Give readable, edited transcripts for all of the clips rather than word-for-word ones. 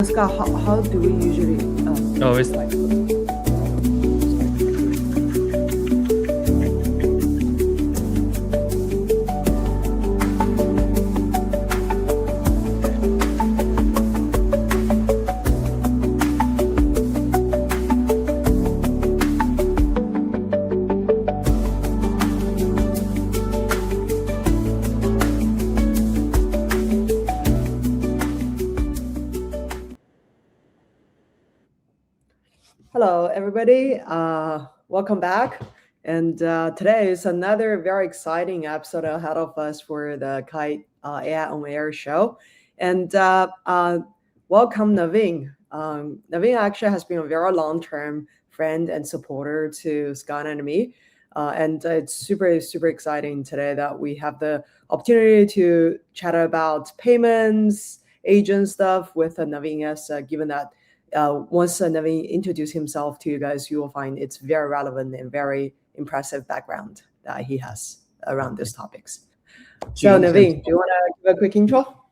Scott, how do we usually? Oh, it's Hello, everybody. Welcome back. And today is another very exciting episode ahead of us for the Kite AI on Air show. And welcome, Navin. Navin actually has been a very long-term friend and supporter to Scott and me. And it's super, super exciting today that we have the opportunity to chat about payments, agent stuff with Navin, as given that once Navin introduce himself to you guys, you will find it's very relevant and very impressive background that he has around these topics. So Navin, do you want to give a quick intro?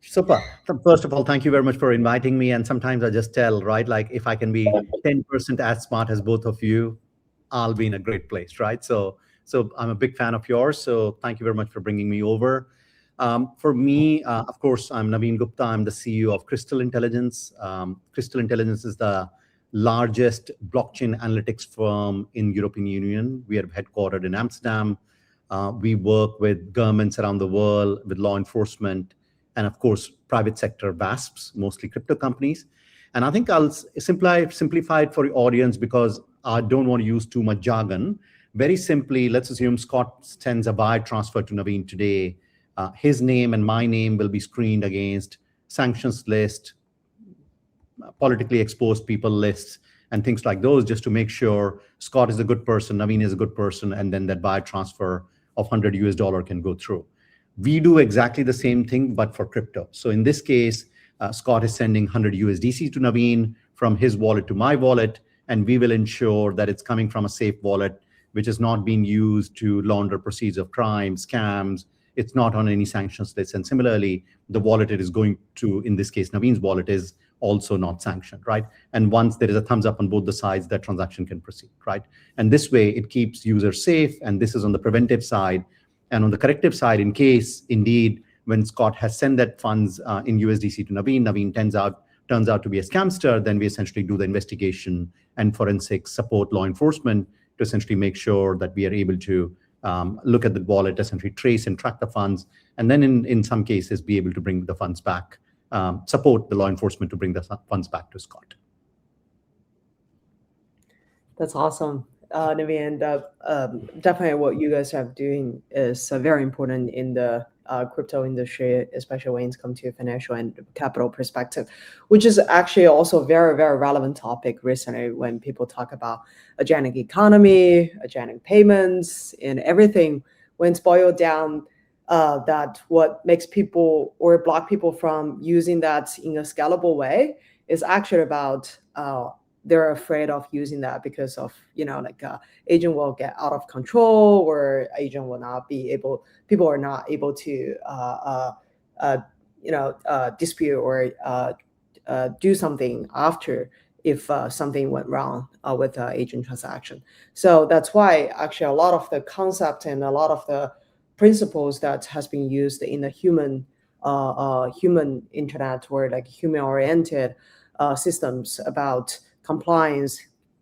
Super. First of all, thank you very much for inviting me. And sometimes I just tell, right, like if I can be 10% as smart as both of you, I'll be in a great place, right? So I'm a big fan of yours. So thank you very much for bringing me over. For me, of course, I'm Navin Gupta. I'm the CEO of Crystal Intelligence. Crystal Intelligence is the largest blockchain analytics firm in European Union. We are headquartered in Amsterdam. We work with governments around the world, with law enforcement, and of course, private sector VASPs, mostly crypto companies. And I think I'll simplify it for the audience because I don't want to use too much jargon. Very simply, let's assume Scott sends a wire transfer to Navin today. His name and my name will be screened against sanctions list, politically exposed people lists, and things like those, just to make sure Scott is a good person, Navin is a good person, and then that wire transfer of $100 can go through. We do exactly the same thing, but for crypto. So in this case, Scott is sending 100 USDC to Navin from his wallet to my wallet, and we will ensure that it's coming from a safe wallet, which is not being used to launder proceeds of crime, scams. It's not on any sanctions list. And similarly, the wallet it is going to, in this case, Navin's wallet, is also not sanctioned, right? And once there is a thumbs up on both the sides, that transaction can proceed, right? And this way, it keeps users safe, and this is on the preventive side. And on the corrective side, in case, indeed, when Scott has sent that funds in USDC to Navin, Navin turns out to be a scamster, then we essentially do the investigation and forensic support law enforcement to essentially make sure that we are able to look at the wallet, essentially trace and track the funds, and then in some cases be able to bring the funds back, support the law enforcement to bring the funds back to Scott. That's awesome, Navin. Definitely what you guys have doing is very important in the crypto industry, especially when it comes to financial and capital perspective, which is actually also a very, very relevant topic recently when people talk about agentic economy, agentic payments, and everything. When it's boiled down, that what makes people or block people from using that in a scalable way is actually about they're afraid of using that because of, agent will get out of control, or agent will not be able, people are not able to, dispute or do something after if something went wrong with the agent transaction. So that's why actually a lot of the concept and a lot of the principles that has been used in the human internet or like human-oriented systems about compliance,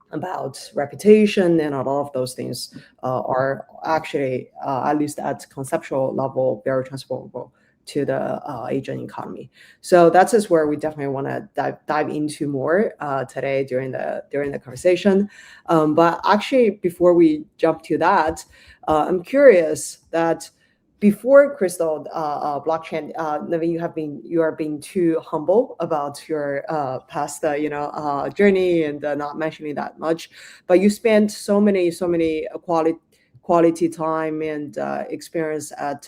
about reputation, and a lot of those things are actually, at least at conceptual level, very transferable to the agent economy. So that's just where we definitely want to dive into more today during the conversation. But actually, before we jump to that, I'm curious that before Crystal blockchain, Navin, you are being too humble about your past journey and not mentioning that much, but you spent so many quality time and experience at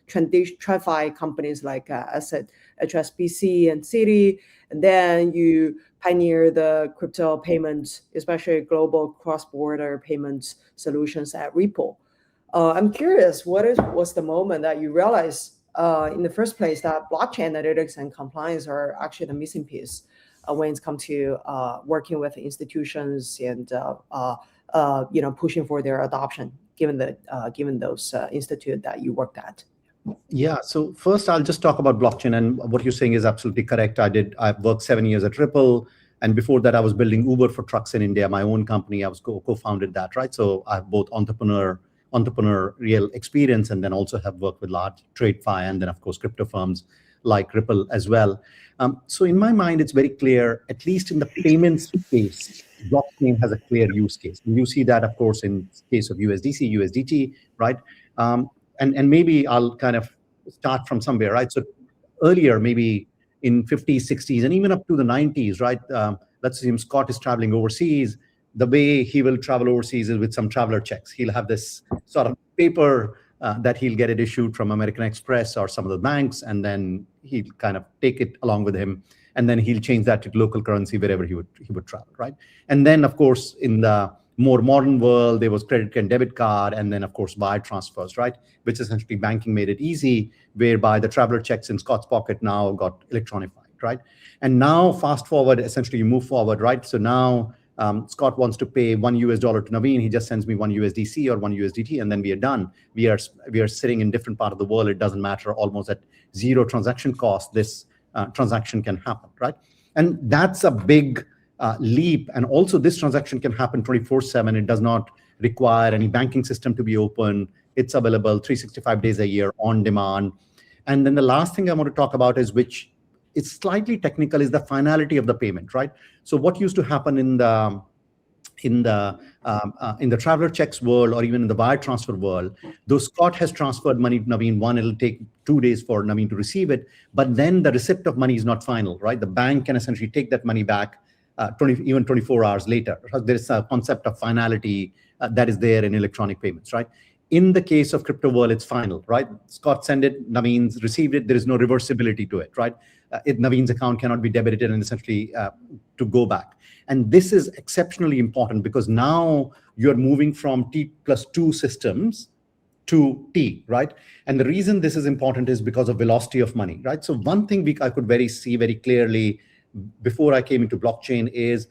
TradFi companies like HSBC and Citi, and then you pioneer the crypto payments, especially global cross-border payments solutions at Ripple. I'm curious, what's the moment that you realize in the first place that blockchain analytics and compliance are actually the missing piece when it's come to working with institutions and pushing for their adoption, given those institute that you worked at? Yeah. So first, I'll just talk about blockchain, and what you're saying is absolutely correct. I've worked 7 years at Ripple, and before that, I was building Uber for trucks in India, my own company. I was co-founded that, right? So I have both entrepreneurial experience, and then also have worked with large TradFi, and then of course crypto firms like Ripple as well. So in my mind, it's very clear, at least in the payments space, blockchain has a clear use case. And you see that, of course, in case of USDC, USDT, right? And maybe I'll kind of start from somewhere, right? So earlier, maybe in 50s, 60s, and even up to the 90s, right? Let's assume Scott is traveling overseas. The way he will travel overseas is with some traveler checks. He'll have this sort of paper that he'll get it issued from American Express or some of the banks, and then he'll kind of take it along with him, and then he'll change that to local currency wherever he would travel, right? And then, of course, in the more modern world, there was credit and debit card, and then, of course, wire transfers, right? Which essentially banking made it easy, whereby the traveler checks in Scott's pocket now got electronified, right? And now, fast forward, essentially, you move forward, right? So now, Scott wants to pay $1 to Navin. He just sends me one USDC or one USDT, and then we are done. We are sitting in different part of the world. It doesn't matter. Almost at zero transaction cost, this transaction can happen, right? And that's a big leap. And also, this transaction can happen 24/7. It does not require any banking system to be open. It's available 365 days a year on demand. And then the last thing I want to talk about is, which it's slightly technical, is the finality of the payment, right? So what used to happen in the traveler checks world, or even in the wire transfer world, though Scott has transferred money to Navin, one, it'll take 2 days for Navin to receive it, but then the receipt of money is not final, right? The bank can essentially take that money back even 24 hours later. There is a concept of finality that is there in electronic payments, right? In the case of crypto world, it's final, right? Scott sent it, Navin's received it. There is no reversibility to it, right? Navin's account cannot be debited and essentially to go back. And this is exceptionally important, because now you're moving from T+2 systems to T, right? And the reason this is important is because of velocity of money, right? So one thing I could see very clearly before I came into blockchain is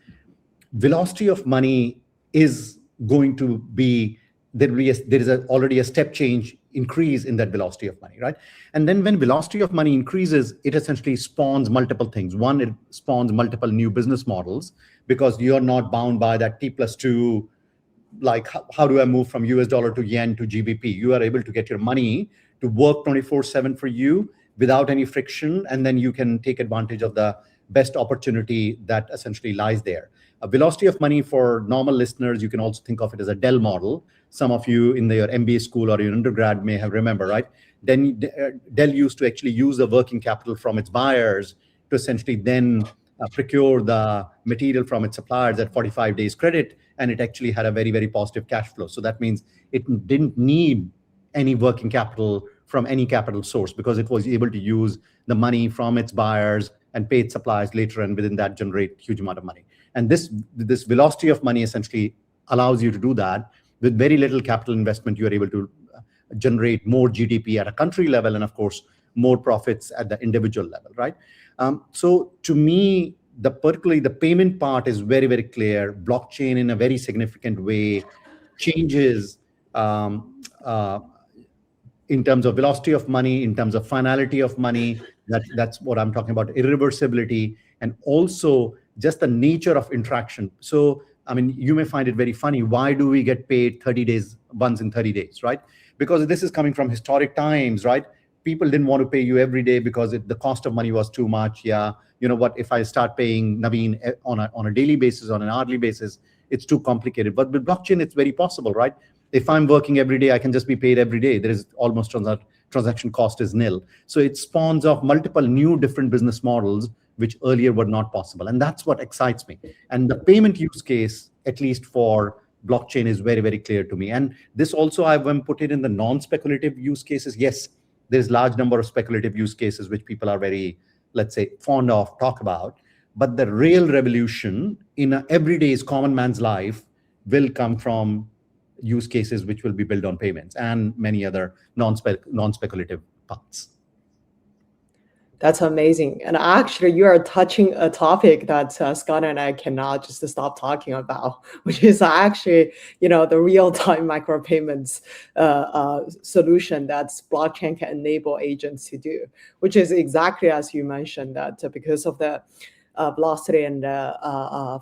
velocity of money is going to be, there is already a step change increase in that velocity of money, right? And then when velocity of money increases, it essentially spawns multiple things. One, it spawns multiple new business models, because you're not bound by that T+2, like how do I move from US dollar to yen to GBP? You are able to get your money to work 24/7 for you without any friction, and then you can take advantage of the best opportunity that essentially lies there. A velocity of money, for normal listeners, you can also think of it as a Dell model. Some of you in your MBA school or your undergrad may have remember, right? Then Dell used to actually use the working capital from its buyers to essentially then procure the material from its suppliers at 45 days credit, and it actually had a very, very positive cash flow. So that means it didn't need any working capital from any capital source, because it was able to use the money from its buyers and pay its suppliers later, and within that generate huge amount of money. And this velocity of money essentially allows you to do that with very little capital investment. You are able to generate more GDP at a country level, and of course more profits at the individual level, right? So to me, particularly the payment part is very, very clear. Blockchain in a very significant way changes in terms of velocity of money, in terms of finality of money. That's what I'm talking about, irreversibility, and also just the nature of interaction. So, I mean, you may find it very funny. Why do we get paid 30 days, once in 30 days, right? Because this is coming from historic times, right? People didn't want to pay you every day because the cost of money was too much. Yeah, you know what? If I start paying Navin on a daily basis, on an hourly basis, it's too complicated. But with blockchain, it's very possible, right? If I'm working every day, I can just be paid every day. There is almost transaction cost is nil. So it spawns off multiple new different business models, which earlier were not possible. And that's what excites me. And the payment use case, at least for blockchain, is very, very clear to me. And this also, I've put it in the non-speculative use cases. Yes, there's large number of speculative use cases, which people are very, let's say, fond of talk about. But the real revolution in a everyday's common man's life will come from use cases which will be built on payments and many other non-speculative paths. That's amazing. And actually, you are touching a topic that Scott and I cannot just stop talking about, which is actually, the real-time micropayments solution that blockchain can enable agents to do, which is exactly as you mentioned, that because of the velocity and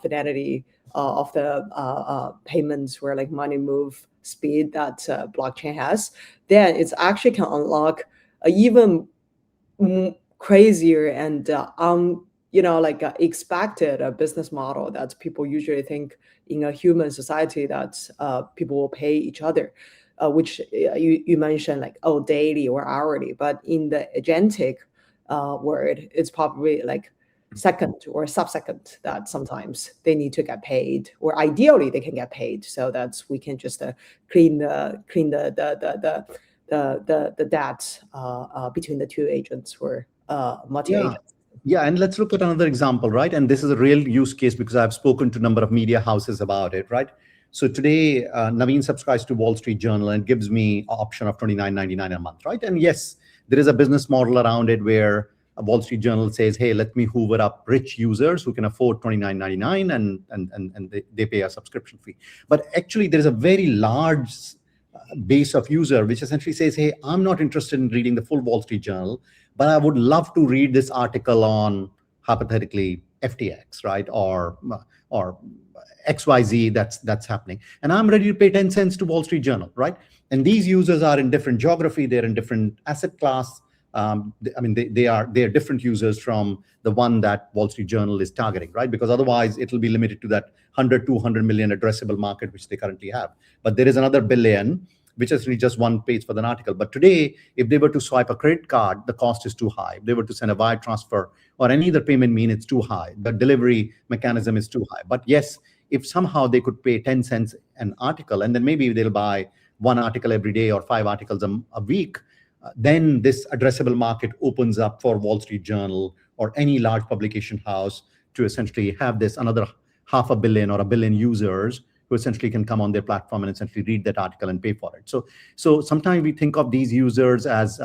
fidelity of the payments, where like money move speed that blockchain has, then it's actually can unlock even crazier and like expected a business model that people usually think in a human society that people will pay each other, which you mentioned like, oh, daily or hourly, but in the agentic word, it's probably like second or sub-second that sometimes they need to get paid, or ideally they can get paid, so that we can just clean the debt between the two agents or multi-agents. Yeah, and let's look at another example, right? And this is a real use case because I've spoken to a number of media houses about it, right? So today, Navin subscribes to Wall Street Journal and gives me an option of $29.99 a month, right? And yes, there is a business model around it where a Wall Street Journal says, hey, let me hoover up rich users who can afford $29.99 and they pay a subscription fee. But actually, there is a very large base of user which essentially says, hey, I'm not interested in reading the full Wall Street Journal, but I would love to read this article on, hypothetically, FTX, right? Or XYZ that's happening. And I'm ready to pay 10 cents to Wall Street Journal, right? And these users are in different geography, they're in different asset class. They are different users from the one that Wall Street Journal is targeting, right? Because otherwise it'll be limited to that 100, 200 million addressable market, which they currently have. But there is another billion, which is really just one page for the article. But today, if they were to swipe a credit card, the cost is too high. If they were to send a wire transfer or any other payment mean, it's too high. The delivery mechanism is too high. But yes, if somehow they could pay 10 cents an article, and then maybe they'll buy one article every day or 5 articles a week, then this addressable market opens up for Wall Street Journal or any large publication house to essentially have this another 500 million or 1 billion users who essentially can come on their platform and essentially read that article and pay for it. So sometimes we think of these users as,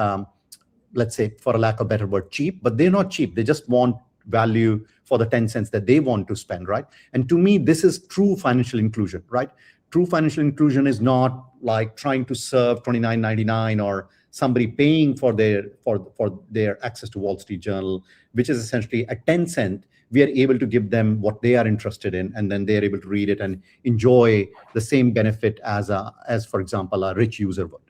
let's say, for a lack of a better word, cheap, but they're not cheap. They just want value for the 10 cents that they want to spend, right? And to me, this is true financial inclusion, right? True financial inclusion is not like trying to serve $29.99 or somebody paying for their access to Wall Street Journal, which is essentially a 10 cent. We are able to give them what they are interested in, and then they're able to read it and enjoy the same benefit as, for example, a rich user would.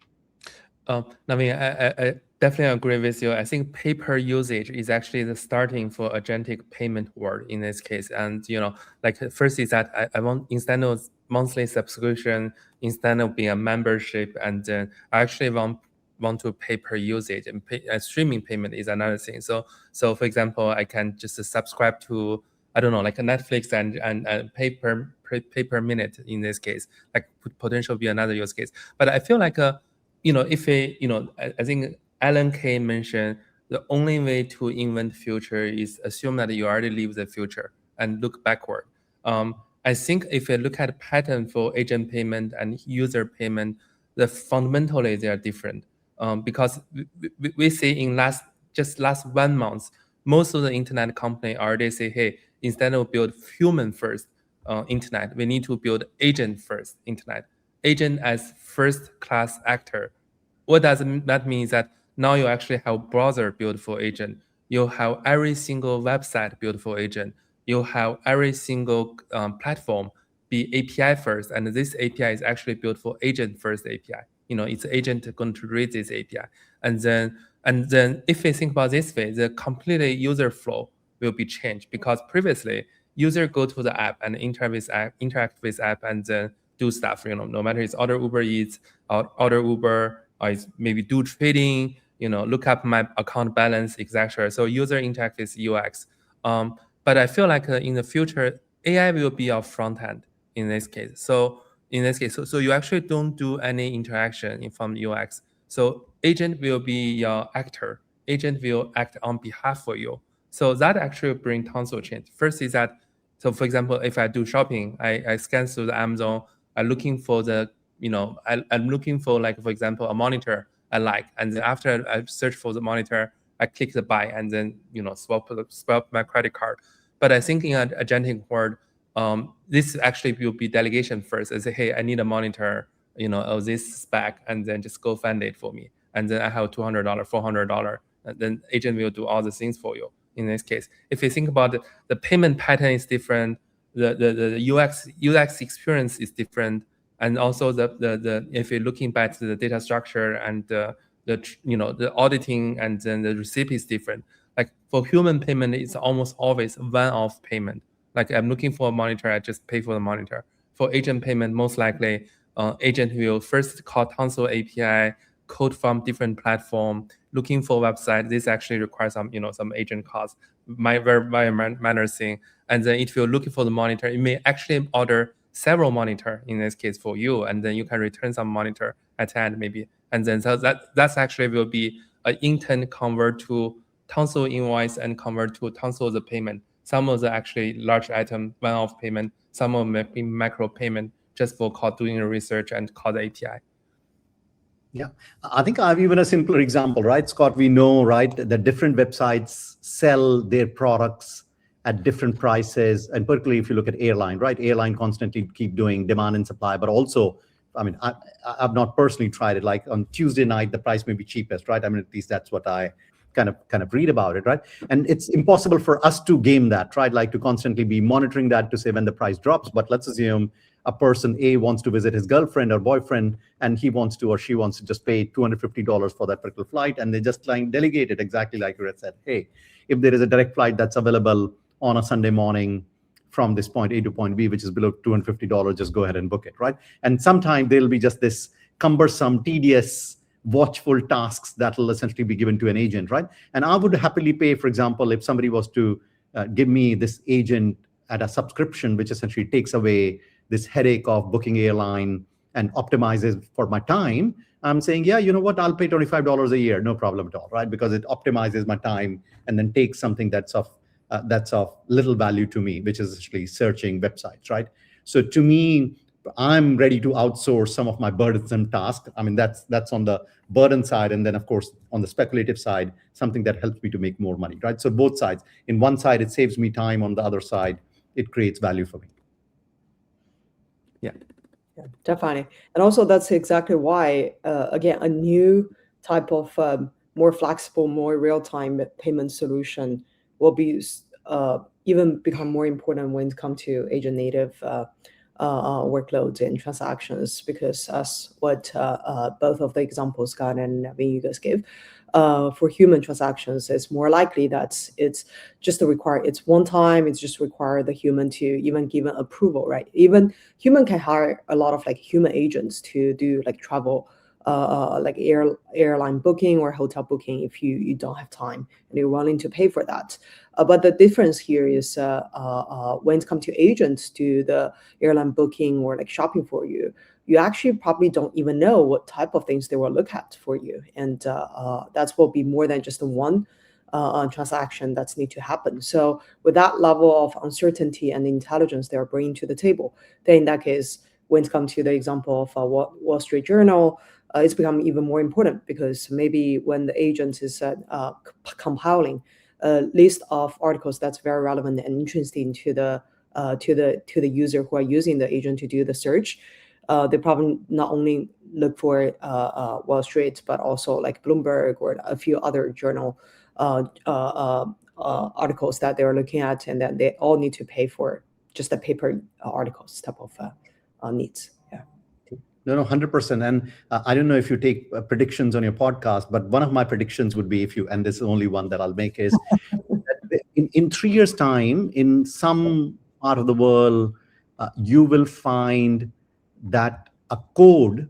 Navin, I definitely agree with you. I think paper usage is actually the starting for agentic payment world in this case. And like first is that I want, instead of monthly subscription, instead of being a membership, and then I actually want to pay per usage, and streaming payment is another thing. So for example, I can just subscribe to, I don't know, like a Netflix and pay per minute in this case, like potential be another use case. But I feel like if I think Alan Kay mentioned the only way to invent future is assume that you already live the future and look backward. I think if you look at pattern for agent payment and user payment, fundamentally they are different. Because we see in last 1 month, most of the internet company already say, hey, instead of build human first internet, we need to build agent first internet. Agent as first class actor. What does that mean? Is that now you actually have browser built for agent. You have every single website built for agent. You have every single platform be API first, and this API is actually built for agent first API. It's agent going to read this API, and then if we think about this way, the completely user flow will be changed, because previously user go to the app and interact with app and then do stuff. No matter it's order Uber Eats, or order Uber, or it's maybe do trading. Look up my account balance, etc. So user interact with UX. But I feel like in the future, AI will be our front end in this case. So you actually don't do any interaction from UX. So agent will be your actor. Agent will act on behalf for you. So that actually bring tons of change. First is that, so for example, if I do shopping, I scan through the Amazon, I'm looking for I'm looking for, like, for example, a monitor I like. And then after I search for the monitor, I click the buy and then swap my credit card. But I think in an agentic world, this actually will be delegation first. I say, hey, I need a monitor, of this spec, and then just go find it for me. And then I have $200, $400, and then agent will do all the things for you. In this case, if you think about the payment pattern is different, the UX experience is different, and also the if you're looking back to the data structure and the auditing and then the receipt is different. Like for human payment, it's almost always one-off payment. Like I'm looking for a monitor, I just pay for the monitor. For agent payment, most likely agent will first call Tonsil API, code from different platform, looking for website. This actually requires some agent cost, very minor thing. And then if you're looking for the monitor, you may actually order several monitor in this case for you, and then you can return some monitor at the end maybe. And then so that's actually will be an intent convert to Tonsil invoice and convert to Tonsil the payment. Some of the actually large item one-off payment, some of them may be macro payment just for doing research and call the API. Yeah, I think I have even a simpler example, right, Scott? We know, right, that different websites sell their products at different prices, and particularly if you look at airline, right? Airline constantly keep doing demand and supply, but also, I mean, I've not personally tried it. Like on Tuesday night, the price may be cheapest, right? I mean, at least that's what I kind of read about it, right? And it's impossible for us to game that, right? Like to constantly be monitoring that to say when the price drops. But let's assume a person A wants to visit his girlfriend or boyfriend, and he wants to or she wants to just pay $250 for that particular flight, and they just delegate it exactly like you had said. Hey, if there is a direct flight that's available on a Sunday morning from this point A to point B, which is below $250, just go ahead and book it, right? And sometimes there'll be just this cumbersome, tedious, watchful tasks that will essentially be given to an agent, right? And I would happily pay, for example, if somebody was to give me this agent at a subscription, which essentially takes away this headache of booking airline and optimizes for my time, I'm saying, yeah, you know what, I'll pay $25 a year, no problem at all, right? Because it optimizes my time and then takes something that's of little value to me, which is actually searching websites, right? So to me, I'm ready to outsource some of my burdensome tasks. I mean, that's on the burden side. And then, of course, on the speculative side, something that helps me to make more money, right? So both sides. In one side, it saves me time. On the other side, it creates value for me. Yeah, definitely. And also that's exactly why, again, a new type of more flexible, more real-time payment solution will be even become more important when it comes to agent native workloads and transactions, because as what both of the examples Scott and Navin you guys gave, for human transactions, it's more likely that it's just it's one time, it's just require the human to even give an approval, right? Even human can hire a lot of like human agents to do like travel, like airline booking or hotel booking if you don't have time and you're willing to pay for that. But the difference here is when it comes to agents do the airline booking or like shopping for you, you actually probably don't even know what type of things they will look at for you. And that will be more than just the one transaction that's need to happen. So with that level of uncertainty and intelligence they're bringing to the table, then in that case, when it comes to the example of Wall Street Journal, it's become even more important, because maybe when the agent is compiling a list of articles that's very relevant and interesting to the user who are using the agent to do the search, they probably not only look for Wall Street, but also like Bloomberg or a few other journal articles that they are looking at, and then they all need to pay for just the paper articles type of needs. Yeah. No, 100%. And I don't know if you take predictions on your podcast, but one of my predictions would be, and this is the only one that I'll make, is in 3 years' time, in some part of the world, you will find that a code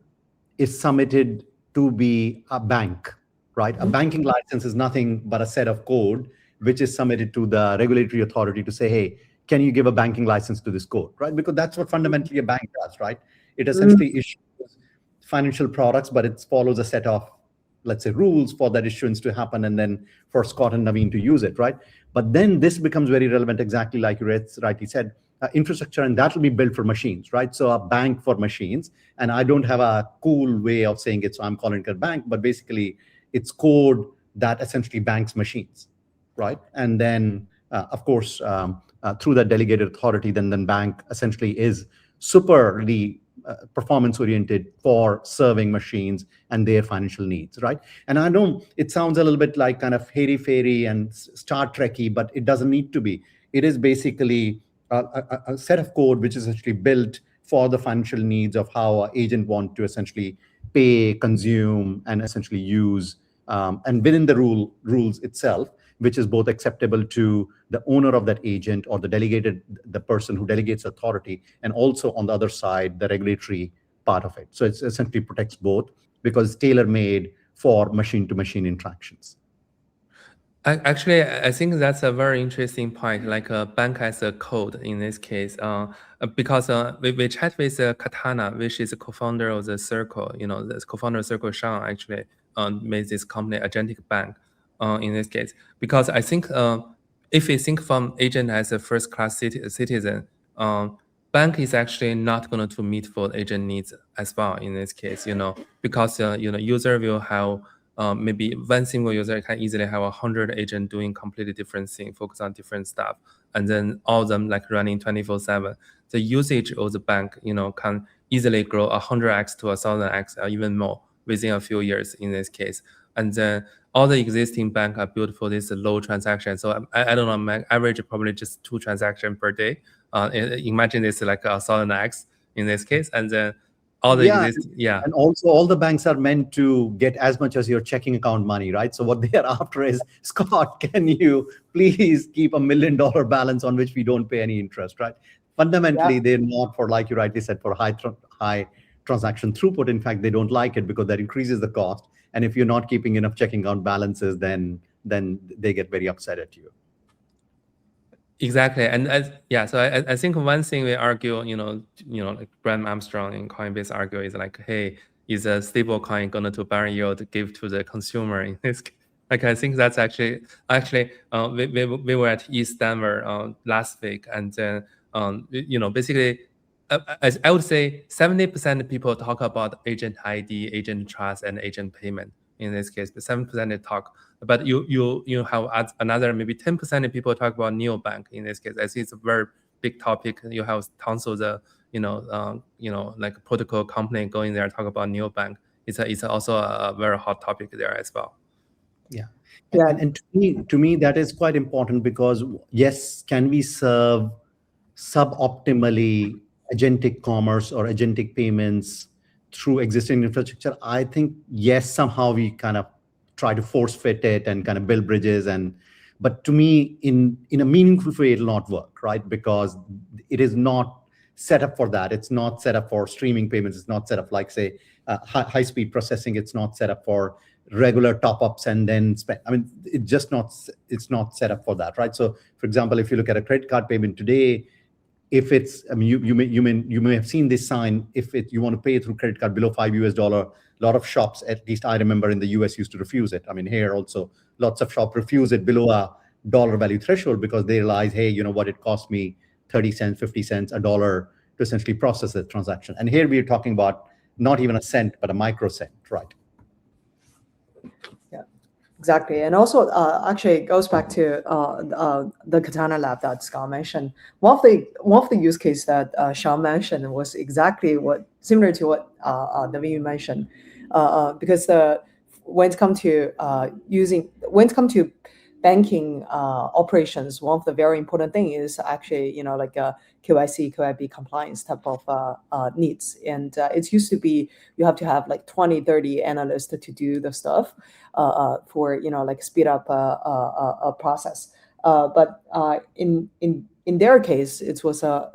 is submitted to be a bank, right? A banking license is nothing but a set of code which is submitted to the regulatory authority to say, hey, can you give a banking license to this code, right? Because that's what fundamentally a bank does, right? It essentially issues financial products, but it follows a set of, let's say, rules for that issuance to happen, and then for Scott and Navin to use it, right? But then this becomes very relevant, exactly like you rightly said, infrastructure, and that will be built for machines, right? So a bank for machines, and I don't have a cool way of saying it, so I'm calling it a bank, but basically it's code that essentially banks machines, right? And then, of course, through that delegated authority, then bank essentially is superly performance-oriented for serving machines and their financial needs, right? And I know it sounds a little bit like kind of hairy-fairy and Star Trek-y, but it doesn't need to be. It is basically a set of code which is actually built for the financial needs of how an agent want to essentially pay, consume, and essentially use, and within the rules itself, which is both acceptable to the owner of that agent or the person who delegates authority, and also on the other side, the regulatory part of it. So it essentially protects both because it's tailor-made for machine-to-machine interactions. Actually, I think that's a very interesting point, like a bank as a code in this case, because we chat with Katana, which is a co-founder of the Circle, the co-founder of Circle, Zhang, actually made this company Agentic Bank in this case. Because I think if we think from agent as a first-class citizen, bank is actually not going to meet for agent needs as well in this case, because user will have maybe one single user can easily have 100 agents doing completely different things, focus on different stuff, and then all of them like running 24/7. The usage of the bank, can easily grow 100x to 1,000x or even more within a few years in this case. And then all the existing banks are built for this low transaction. So I don't know, my average probably just 2 transactions per day. Imagine this like 1,000x in this case, and then all the and also all the banks are meant to get as much as your checking account money, right? So what they are after is, Scott, can you please keep $1 million balance on which we don't pay any interest, right? Fundamentally, they're not for, like you rightly said, for high transaction throughput. In fact, they don't like it because that increases the cost. And if you're not keeping enough checking account balances, then they get very upset at you. Exactly, and so I think one thing we argue, like Brian Armstrong in Coinbase argue is like, hey, is a stable coin going to bear yield give to the consumer in this? Like, I think that's actually we were at East Denver last week, and then basically, I would say 70% of people talk about agent ID, agent trust, and agent payment in this case, but 7% they talk. But you have another maybe 10% of people talk about neobank in this case. I see it's a very big topic. You have tons of the like protocol company going there talk about neobank. It's also a very hot topic there as well. Yeah. And to me that is quite important because yes, can we serve suboptimally agentic commerce or agentic payments through existing infrastructure? I think yes, somehow we kind of try to force fit it and kind of build bridges, but to me in a meaningful way it'll not work, right? Because it is not set up for that. It's not set up for streaming payments. It's not set up like say high speed processing. It's not set up for regular top-ups and then spend. I mean, it's not set up for that, right? So for example, if you look at a credit card payment today, if it's, I mean, you may have seen this sign, if you want to pay through credit card below $5, a lot of shops, at least I remember in the US, used to refuse it. I mean, here also, lots of shops refuse it below a dollar value threshold because they realize, hey, you know what, it cost me 30 cents, 50 cents, $1 to essentially process the transaction. And here we're talking about not even a cent, but a microcent, right? Yeah, exactly. And also, actually, it goes back to the Katana lab that Scott mentioned. One of the use case that Sean mentioned was exactly similar to what Navin mentioned, because when it comes to banking operations, one of the very important thing is actually like KYC, KYB compliance type of needs. And it used to be you have to have like 20, 30 analysts to do the stuff for like speed up a process. But in their case, it was a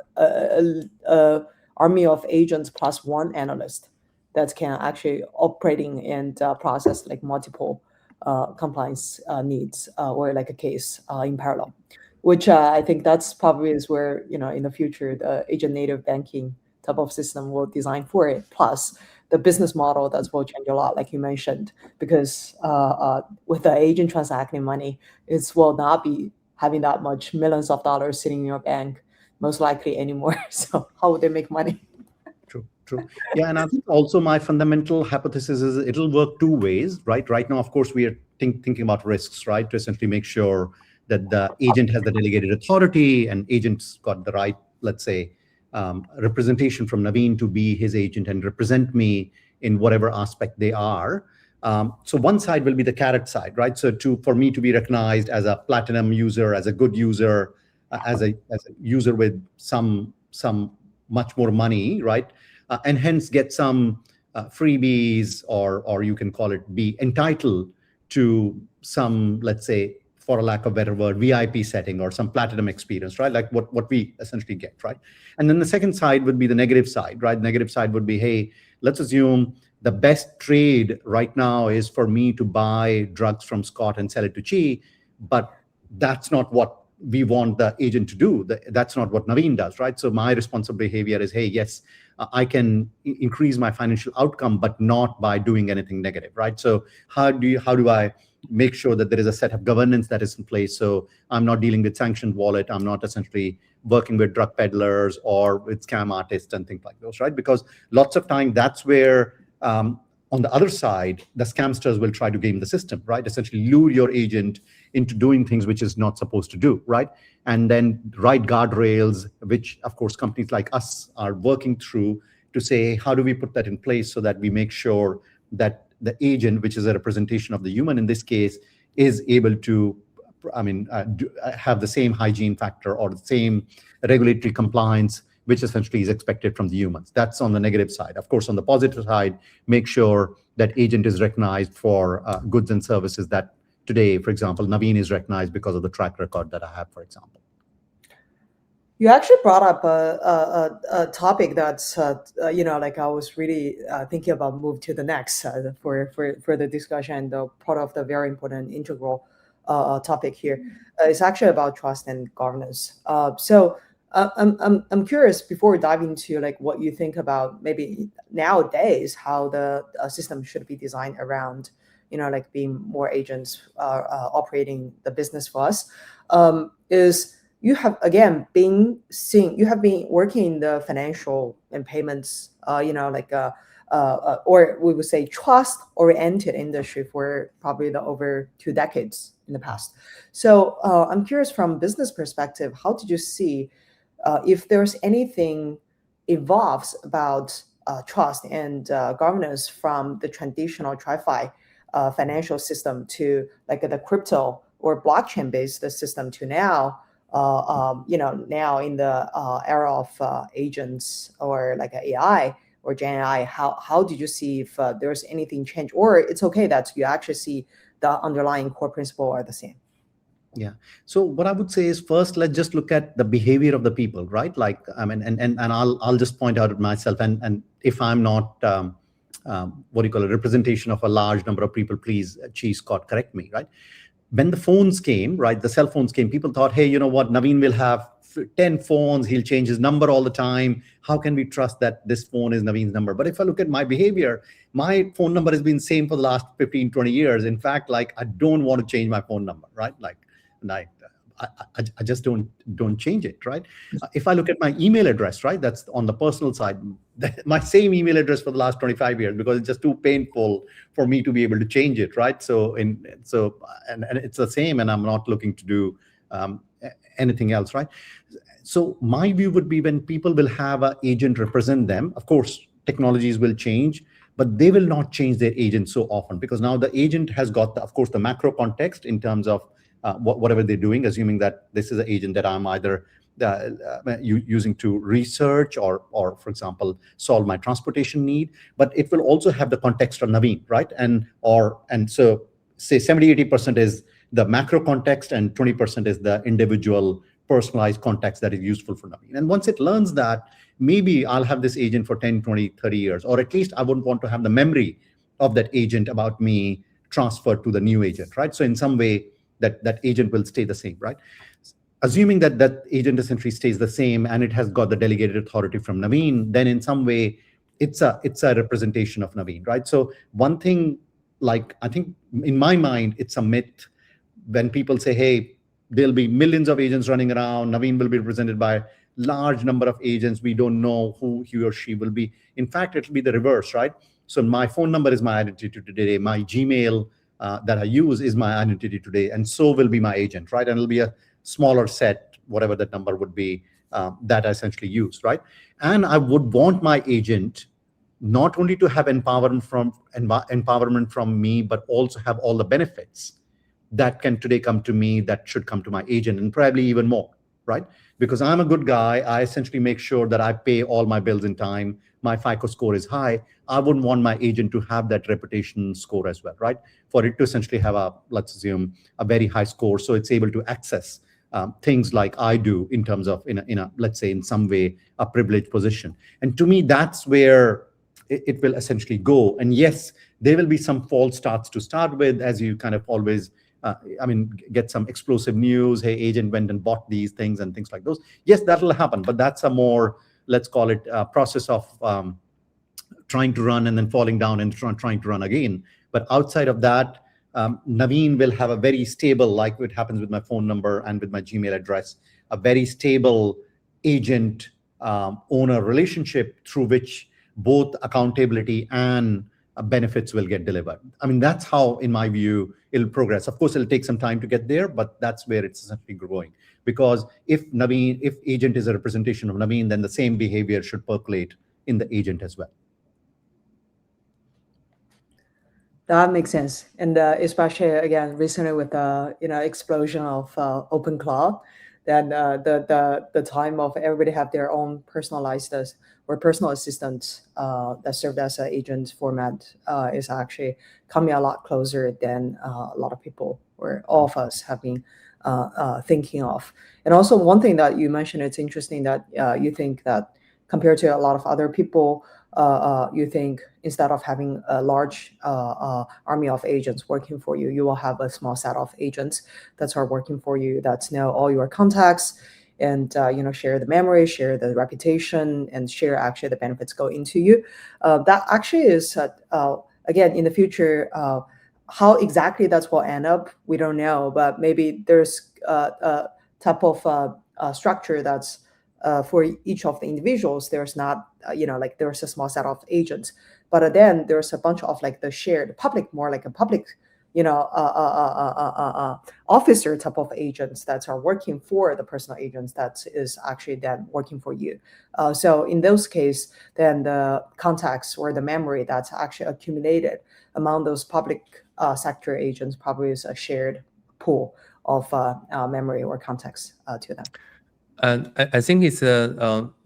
army of agents plus one analyst that can actually operating and process like multiple compliance needs or like a case in parallel, which I think that's probably is where in the future the agent native banking type of system will design for it. Plus the business model that will change a lot, like you mentioned, because with the agent transacting money, it will not be having that much millions of dollars sitting in your bank most likely anymore. So how would they make money? True. Yeah, and I think also my fundamental hypothesis is it'll work two ways, right? Right now, of course, we are thinking about risks, right? To essentially make sure that the agent has the delegated authority and agent's got the right, let's say, representation from Navin to be his agent and represent me in whatever aspect they are. So one side will be the carrot side, right? So for me to be recognized as a platinum user, as a good user, as a user with some much more money, right? And hence get some freebies, or you can call it be entitled to some, let's say, for a lack of a better word, VIP setting or some platinum experience, right? Like what we essentially get, right? And then the second side would be the negative side, right? Negative side would be, hey, let's assume the best trade right now is for me to buy drugs from Scott and sell it to Chi, but that's not what we want the agent to do. That's not what Navin does, right? So my responsible behavior is, hey, yes, I can increase my financial outcome, but not by doing anything negative, right? So how do I make sure that there is a set of governance that is in place? So I'm not dealing with sanctioned wallet. I'm not essentially working with drug peddlers or with scam artists and things like those, right? Because lots of time that's where on the other side, the scamsters will try to game the system, right? Essentially lure your agent into doing things which is not supposed to do, right? And then write guardrails, which of course companies like us are working through to say, how do we put that in place so that we make sure that the agent, which is a representation of the human in this case, is able to, have the same hygiene factor or the same regulatory compliance, which essentially is expected from the humans. That's on the negative side. Of course, on the positive side, make sure that agent is recognized for goods and services that today, for example, Navin is recognized because of the track record that I have, for example. You actually brought up a topic that's, like I was really thinking about move to the next for the discussion, the part of the very important integral topic here. It's actually about trust and governance. So I'm curious, before we dive into like what you think about maybe nowadays how the system should be designed around, like being more agents operating the business for us, is you have again been working in the financial and payments, or we would say trust-oriented industry for probably over 2 decades in the past. So I'm curious from business perspective, how did you see if there's anything evolves about trust and governance from the traditional TradFi financial system to like the crypto or blockchain-based system to now, now in the era of agents or like AI or Gen AI, how did you see if there's anything change, or it's okay that you actually see the underlying core principle are the same? Yeah. So what I would say is, first, let's just look at the behavior of the people, right? Like, and I'll just point out it myself. And if I'm not, what do you call it, representation of a large number of people, please, Scott, correct me, right? When the phones came, right, the cell phones came, people thought, hey, you know what, Navin will have 10 phones, he'll change his number all the time. How can we trust that this phone is Navin's number? But if I look at my behavior, my phone number has been same for the last 15, 20 years. In fact, like, I don't want to change my phone number, right? Like, I just don't change it, right? If I look at my email address, right, that's on the personal side, my same email address for the last 25 years, because it's just too painful for me to be able to change it, right? So it's the same, and I'm not looking to do anything else, right? So my view would be, when people will have an agent represent them, of course, technologies will change, but they will not change their agent so often, because now the agent has got, of course, the macro context in terms of whatever they're doing, assuming that this is an agent that I'm either using to research or, for example, solve my transportation need. But it will also have the context of Navin, right? And so say 70-80% is the macro context and 20% is the individual personalized context that is useful for Navin. And once it learns that, maybe I'll have this agent for 10, 20, 30 years, or at least I wouldn't want to have the memory of that agent about me transferred to the new agent, right? So in some way, that agent will stay the same, right? Assuming that agent essentially stays the same and it has got the delegated authority from Navin, then in some way it's a representation of Navin, right? So one thing, like, I think in my mind, it's a myth when people say, hey, there'll be millions of agents running around, Navin will be represented by large number of agents, we don't know who he or she will be. In fact, it'll be the reverse, right? So my phone number is my identity today, my Gmail that I use is my identity today, and so will be my agent, right? And it'll be a smaller set, whatever that number would be, that I essentially use, right? And I would want my agent not only to have empowerment from me, but also have all the benefits that can today come to me, that should come to my agent, and probably even more, right? Because I'm a good guy, I essentially make sure that I pay all my bills in time, my FICO score is high. I wouldn't want my agent to have that reputation score as well, right? For it to essentially have let's assume, a very high score, so it's able to access things like I do in terms of, in a let's say, in some way, a privileged position. And to me, that's where it will essentially go. And yes, there will be some false starts to start with, as you kind of always get some explosive news. Hey, agent went and bought these things and things like those. Yes, that will happen, but that's a more, let's call it, a process of trying to run and then falling down and trying to run again. But outside of that, Navin will have a very stable, like what happens with my phone number and with my Gmail address, a very stable agent owner relationship through which both accountability and benefits will get delivered. I mean, that's how, in my view, it'll progress. Of course, it'll take some time to get there, but that's where it's essentially growing. Because if agent is a representation of Navin, then the same behavior should percolate in the agent as well. That makes sense, and especially again recently with the explosion of open cloud, then the time of everybody have their own personalized or personal assistants that served as an agent format is actually coming a lot closer than a lot of people or all of us have been thinking of. And also one thing that you mentioned, it's interesting that you think that compared to a lot of other people, you think instead of having a large army of agents working for you, you will have a small set of agents that are working for you, that know all your contacts, and share the memory, share the reputation, and share actually the benefits go into you. That actually is again in the future. How exactly that's will end up, we don't know, but maybe there's a type of structure that's for each of the individuals. There's not like there's a small set of agents, but then there's a bunch of like the shared public, more like a public officer type of agents that are working for the personal agents that is actually then working for you. So in those cases, then the contacts or the memory that's actually accumulated among those public sector agents probably is a shared pool of memory or contacts to them. And I think it's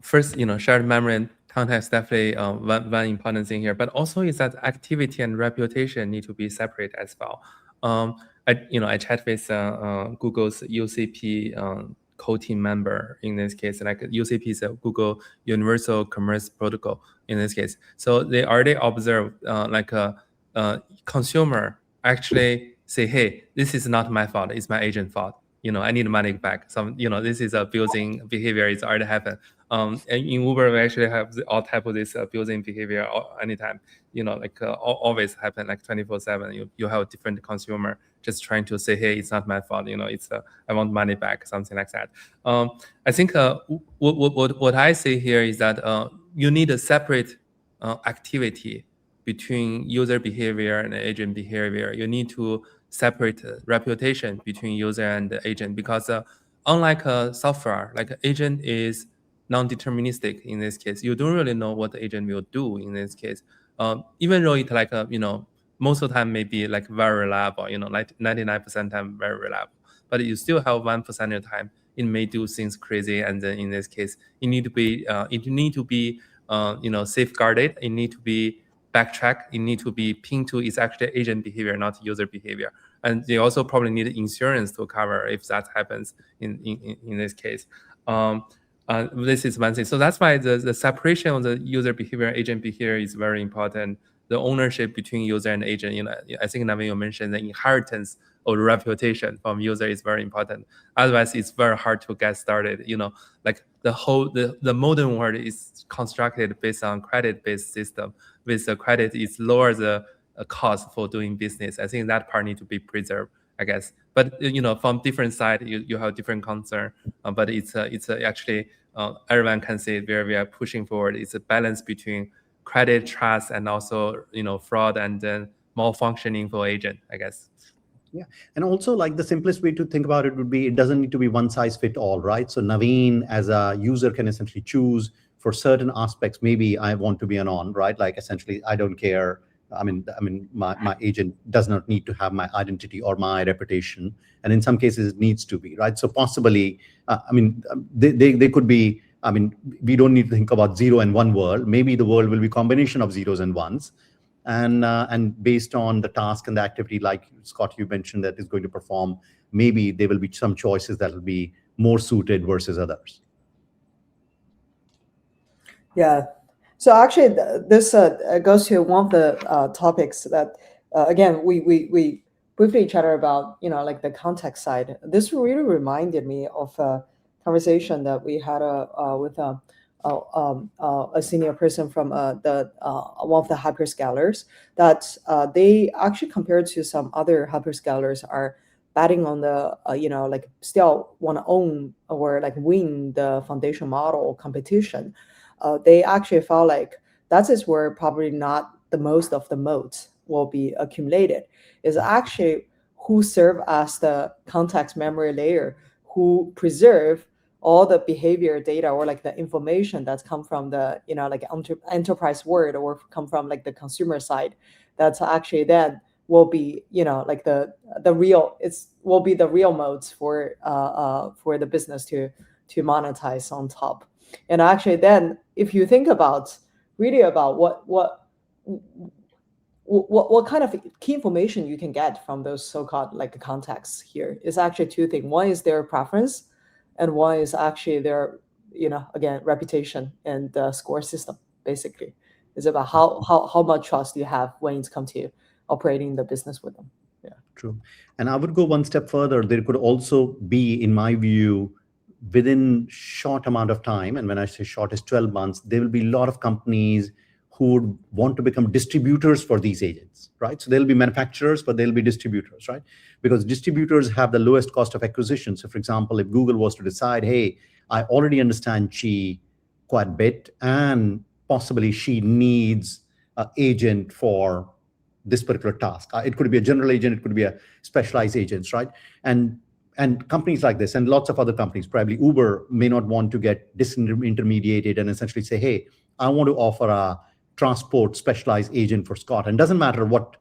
first, shared memory and context definitely one important thing here, but also is that activity and reputation need to be separate as well. I chat with Google's UCP co-team member in this case. Like UCP is a Google Universal Commerce Protocol in this case. So they already observe like a consumer actually say, hey, this is not my fault, it's my agent fault. I need money back. This is a abusing behavior. It's already happened. And in Uber, we actually have all type of this abusing behavior anytime. Always happen, like 24/7. You have a different consumer just trying to say, hey, it's not my fault. It's I want money back, something like that. I think what I say here is that you need a separate activity between user behavior and agent behavior. You need to separate reputation between user and the agent, because unlike software, like agent is non-deterministic in this case. You don't really know what the agent will do in this case. Even though it like most of the time may be like very reliable, like 99% time very reliable, but you still have 1% of the time it may do things crazy, and then in this case it need to be safeguarded. It need to be backtrack. It need to be pinned to its actual agent behavior, not user behavior. And they also probably need insurance to cover if that happens in this case. This is one thing. So that's why the separation of the user behavior and agent behavior is very important. The ownership between user and agent, I think Navin, you mentioned the inheritance of reputation from user is very important. Otherwise, it's very hard to get started. Like the modern world is constructed based on credit-based system. With the credit, it lowers the cost for doing business. I think that part needs to be preserved, I guess. But from different side, you have different concern. But it's actually everyone can say where we are pushing forward. It's a balance between credit, trust, and also fraud, and then malfunctioning for agent, I guess. Yeah, and also like the simplest way to think about it would be it doesn't need to be one size fit all, right? So Naveen as a user can essentially choose for certain aspects. Maybe I want to be an on, right? Like essentially, I don't care. My agent does not need to have my identity or my reputation, and in some cases it needs to be, right? So possibly, they could be. I mean, we don't need to think about 0 and 1 world. Maybe the world will be combination of zeros and ones, and based on the task and the activity, like Scott, you mentioned that is going to perform, maybe there will be some choices that will be more suited versus others. Yeah. So actually, this goes to one of the topics that, again, we briefly chatted about, like the context side. This really reminded me of a conversation that we had with a senior person from the one of the hyperscalers, that they actually, compared to some other hyperscalers, are betting on the like still want to own or like win the foundation model competition. They actually felt like that is where probably not the most of the moats will be accumulated, is actually who serve as the context memory layer, who preserve all the behavior data or like the information that's come from the like enterprise world or come from like the consumer side. That's actually then will be like the real, will be the real modes for the business to monetize on top. And actually then, if you think about really about what kind of key information you can get from those so-called like contexts here, is actually two things. One is their preference, and one is actually their again, reputation and the score system. Basically, it's about how much trust you have when it's come to operating the business with them. Yeah, true. And I would go one step further. There could also be, in my view, within short amount of time, and when I say short is 12 months, there will be a lot of companies who would want to become distributors for these agents, right? So there'll be manufacturers, but there'll be distributors, right? Because distributors have the lowest cost of acquisition. So for example, if Google was to decide, hey, I already understand Chi quite a bit, and possibly she needs an agent for this particular task. It could be a general agent, it could be a specialized agent, right? And companies like this and lots of other companies, probably Uber, may not want to get disintermediated and essentially say, hey, I want to offer a transport specialized agent for Scott. And doesn't matter what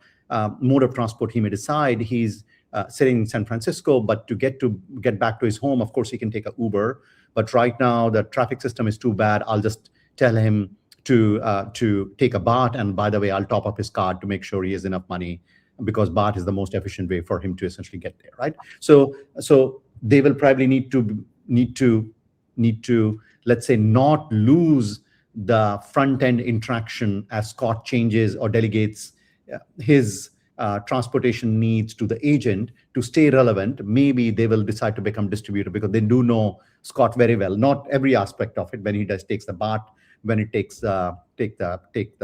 mode of transport he may decide. He's sitting in San Francisco, but to get back to his home, of course, he can take a Uber. But right now, the traffic system is too bad. I'll just tell him to take a BART. And by the way, I'll top up his card to make sure he has enough money, because BART is the most efficient way for him to essentially get there, right? So they will probably need to let's say not lose the front end interaction as Scott changes or delegates his transportation needs to the agent to stay relevant. Maybe they will decide to become distributor because they do know Scott very well. Not every aspect of it when he takes the BART, when it take the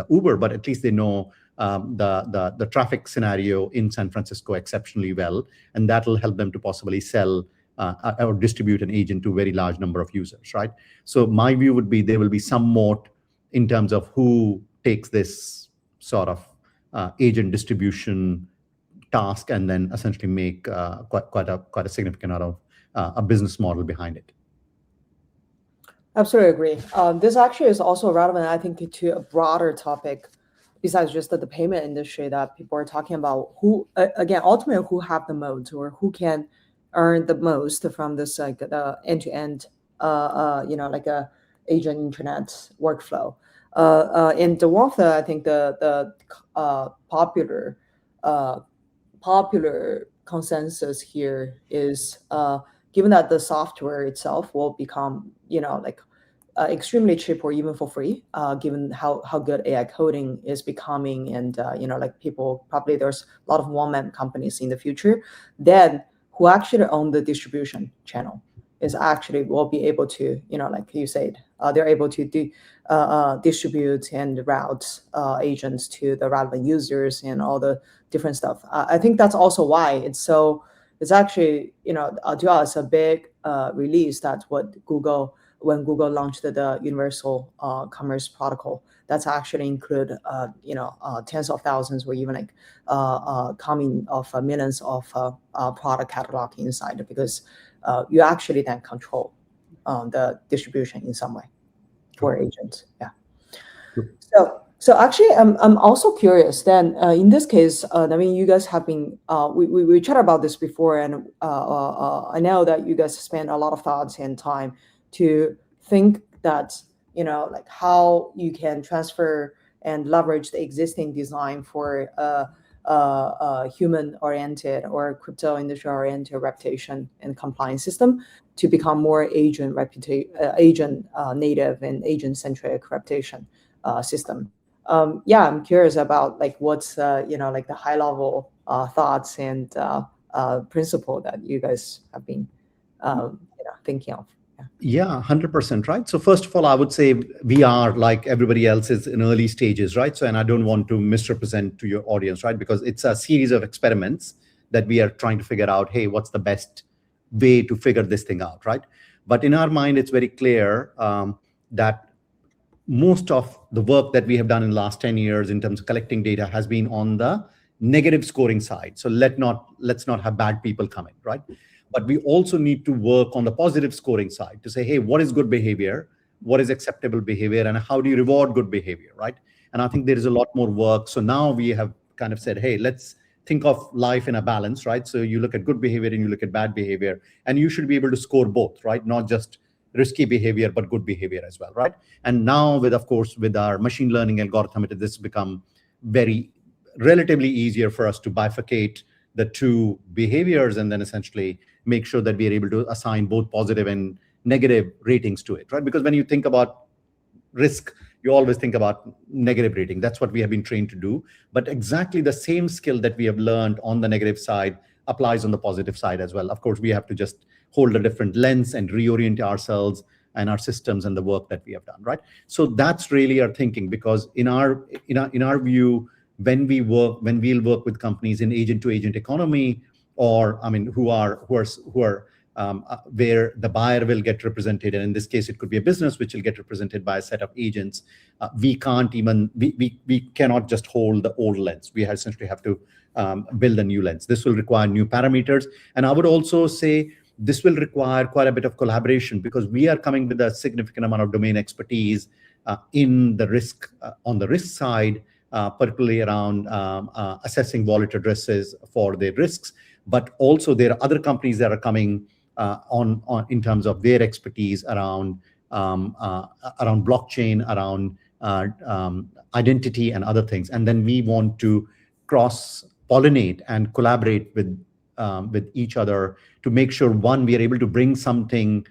Uber, but at least they know the traffic scenario in San Francisco exceptionally well, and that will help them to possibly sell or distribute an agent to a very large number of users, right? So my view would be there will be some moat in terms of who takes this sort of agent distribution task and then essentially make quite a significant amount of a business model behind it. Absolutely agree. This actually is also relevant, I think, to a broader topic besides just the payment industry that people are talking about. Who, again, ultimately, who have the modes or who can earn the most from this like the end-to-end, like a agent internet workflow. And the one of the, I think the popular consensus here is given that the software itself will become like extremely cheap or even for free, given how good AI coding is becoming, and like people, probably there's a lot of one-man companies in the future, then who actually own the distribution channel is actually will be able to, like you said, they're able to distribute and route agents to the relevant users and all the different stuff. I think that's also why it's actually, to us, a big release. That's what when Google launched the Universal Commerce Protocol, that's actually include tens of thousands or even like coming of millions of product catalog inside, because you actually then control the distribution in some way for agents. Yeah. So actually, I'm also curious. Then in this case, I mean, you guys have been we chatted about this before, and I know that you guys spend a lot of thoughts and time to think that like how you can transfer and leverage the existing design for human-oriented or crypto industry-oriented reputation and compliance system to become more agent native and agent-centric reputation system. I'm curious about like what's like the high level thoughts and principle that you guys have been thinking of. Yeah, 100%, right? So first of all, I would say we are, like everybody else, is in early stages, right? So, and I don't want to misrepresent to your audience, right? Because it's a series of experiments that we are trying to figure out, hey, what's the best way to figure this thing out, right? But in our mind, it's very clear that most of the work that we have done in the last 10 years in terms of collecting data has been on the negative scoring side. So let's not have bad people come in, right? But we also need to work on the positive scoring side to say, hey, what is good behavior? What is acceptable behavior? And how do you reward good behavior, right? And I think there is a lot more work. So now we have kind of said, hey, let's think of life in a balance, right? So you look at good behavior and you look at bad behavior, and you should be able to score both, right? Not just risky behavior, but good behavior as well, right? And now with our machine learning algorithm, this has become relatively easier for us to bifurcate the two behaviors and then essentially make sure that we are able to assign both positive and negative ratings to it, right? Because when you think about risk, you always think about negative rating. That's what we have been trained to do. But exactly the same skill that we have learned on the negative side applies on the positive side as well. Of course, we have to just hold a different lens and reorient ourselves and our systems and the work that we have done, right? So that's really our thinking, because in our view, when we'll work with companies in agent-to-agent economy, or I mean, who are where the buyer will get represented, and in this case, it could be a business which will get represented by a set of agents. We cannot just hold the old lens. We essentially have to build a new lens. This will require new parameters, and I would also say this will require quite a bit of collaboration, because we are coming with a significant amount of domain expertise in the risk on the risk side, particularly around assessing wallet addresses for their risks. But also there are other companies that are coming on in terms of their expertise around blockchain, around identity and other things. And then we want to cross-pollinate and collaborate with each other to make sure, one, we are able to bring something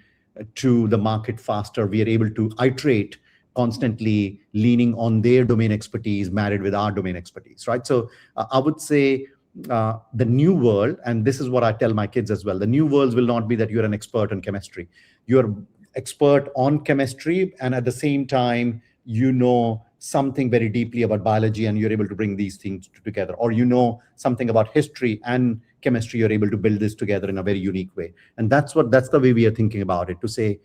to the market faster. We are able to iterate constantly, leaning on their domain expertise married with our domain expertise, right? So I would say the new world, and this is what I tell my kids as well, the new world will not be that you're an expert on chemistry. You're expert on chemistry, and at the same time, you know something very deeply about biology, and you're able to bring these things together. Or you know something about history and chemistry, you're able to build this together in a very unique way. And that's the way we are thinking about it, to say,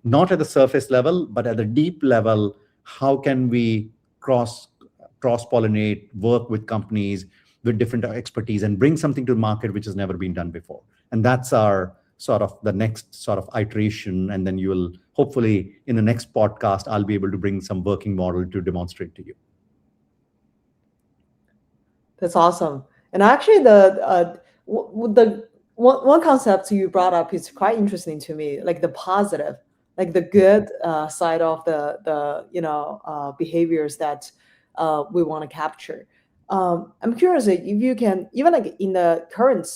not at the surface level, but at the deep level, how can we cross-pollinate, work with companies with different expertise and bring something to the market which has never been done before. And that's our sort of the next sort of iteration. And then you will hopefully in the next podcast, I'll be able to bring some working model to demonstrate to you. That's awesome. And actually the one concept you brought up is quite interesting to me, like the positive, like the good side of the behaviors that we want to capture. I'm curious if you can, even like in the current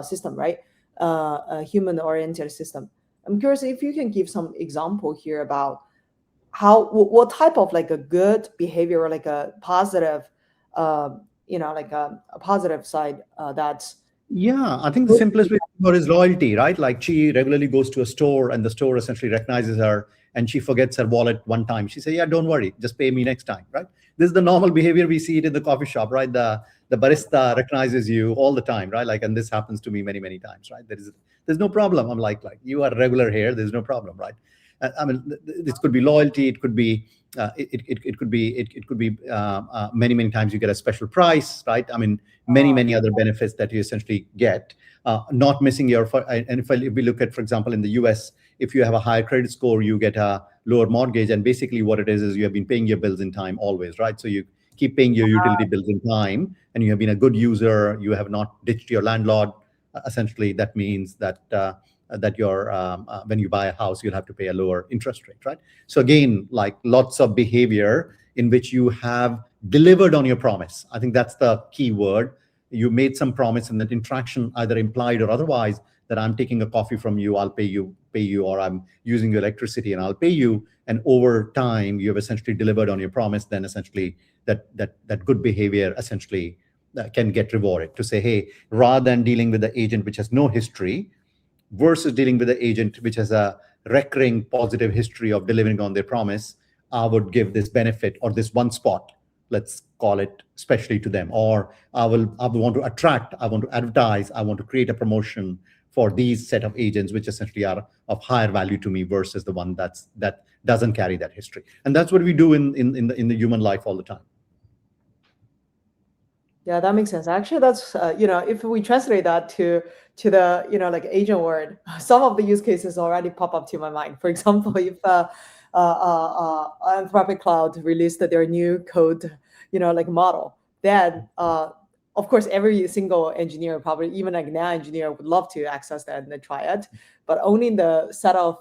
system, right? A human-oriented system. I'm curious if you can give some example here about what type of like a good behavior or like a positive, like a positive side that's. Yeah, I think the simplest way for is loyalty, right? Like she regularly goes to a store and the store essentially recognizes her and she forgets her wallet one time. She says, yeah, don't worry, just pay me next time, right? This is the normal behavior. We see it in the coffee shop, right? The barista recognizes you all the time, right? Like, and this happens to me many, many times, right? There's no problem. I'm like, you are regular here. There's no problem, right? I mean, this could be loyalty. It could be many times you get a special price, right? I mean, many other benefits that you essentially get. Not missing your, and if we look at, for example, in the US, if you have a higher credit score, you get a lower mortgage, and basically what it is you have been paying your bills in time always, right? So you keep paying your utility bills in time, and you have been a good user. You have not ditched your landlord. Essentially, that means that you're when you buy a house, you'll have to pay a lower interest rate, right? So again, like lots of behavior in which you have delivered on your promise. I think that's the key word. You made some promise, and that interaction, either implied or otherwise, that I'm taking a coffee from you, I'll pay you, or I'm using your electricity and I'll pay you. And over time, you have essentially delivered on your promise. Then essentially, that good behavior essentially can get rewarded. To say, hey, rather than dealing with the agent which has no history, versus dealing with the agent which has a recurring positive history of delivering on their promise, I would give this benefit or this one spot, let's call it, specially to them. Or I want to attract, I want to advertise, I want to create a promotion for these set of agents which essentially are of higher value to me versus the one that doesn't carry that history. And that's what we do in the human life all the time. Yeah, that makes sense. Actually, that's if we translate that to the like agent word, some of the use cases already pop up to my mind. For example, if Anthropic Cloud released their new code, like model, then of course every single engineer, probably even like non-engineer, would love to access that and then try it. But only the set of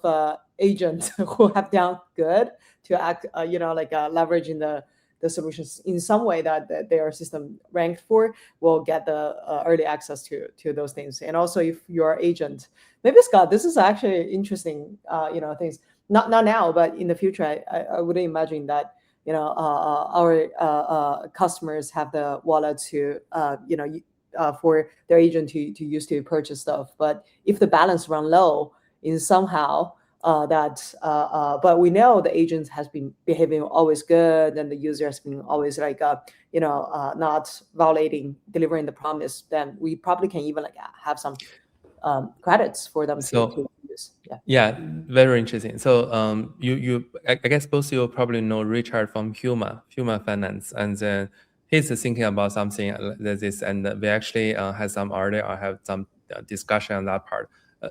agents who have done good to act, leveraging the solutions in some way that their system ranked for will get the early access to those things. And also, if your agent, maybe Scott, this is actually interesting, things, not now, but in the future, I would imagine that, our customers have the wallet to, for their agent to use to purchase stuff. But if the balance run low in somehow, but we know the agent has been behaving always good, and the user has been always like, not violating, delivering the promise, then we probably can even like have some credits for them to use. Yeah, very interesting. So I guess both of you probably know Richard from Human Finance, and then he's thinking about something like this, and we actually had some earlier, I have some discussion on that part.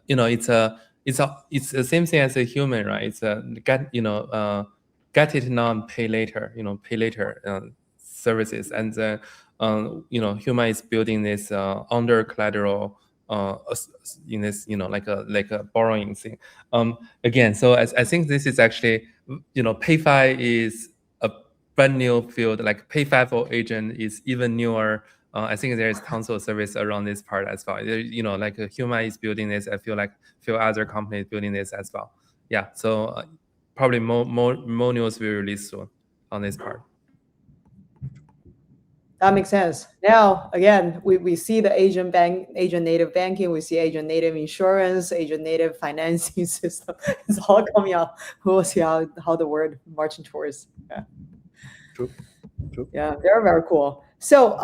It's the same thing as a human, right? It's get it now, pay later, pay later services, and then Human is building this under collateral in this like a borrowing thing. Again, so I think this is actually PayFi is a brand new field. Like PayFi for agent is even newer. I think there is tons of service around this part as well. Like Human is building this. I feel like few other companies building this as well. Yeah, so probably more news will release soon on this part. That makes sense. Now, again, we see the agent native banking, we see agent native insurance, agent native financing system. It's all coming out. We'll see how the word marching towards. Yeah. True. Yeah, they're very cool. So,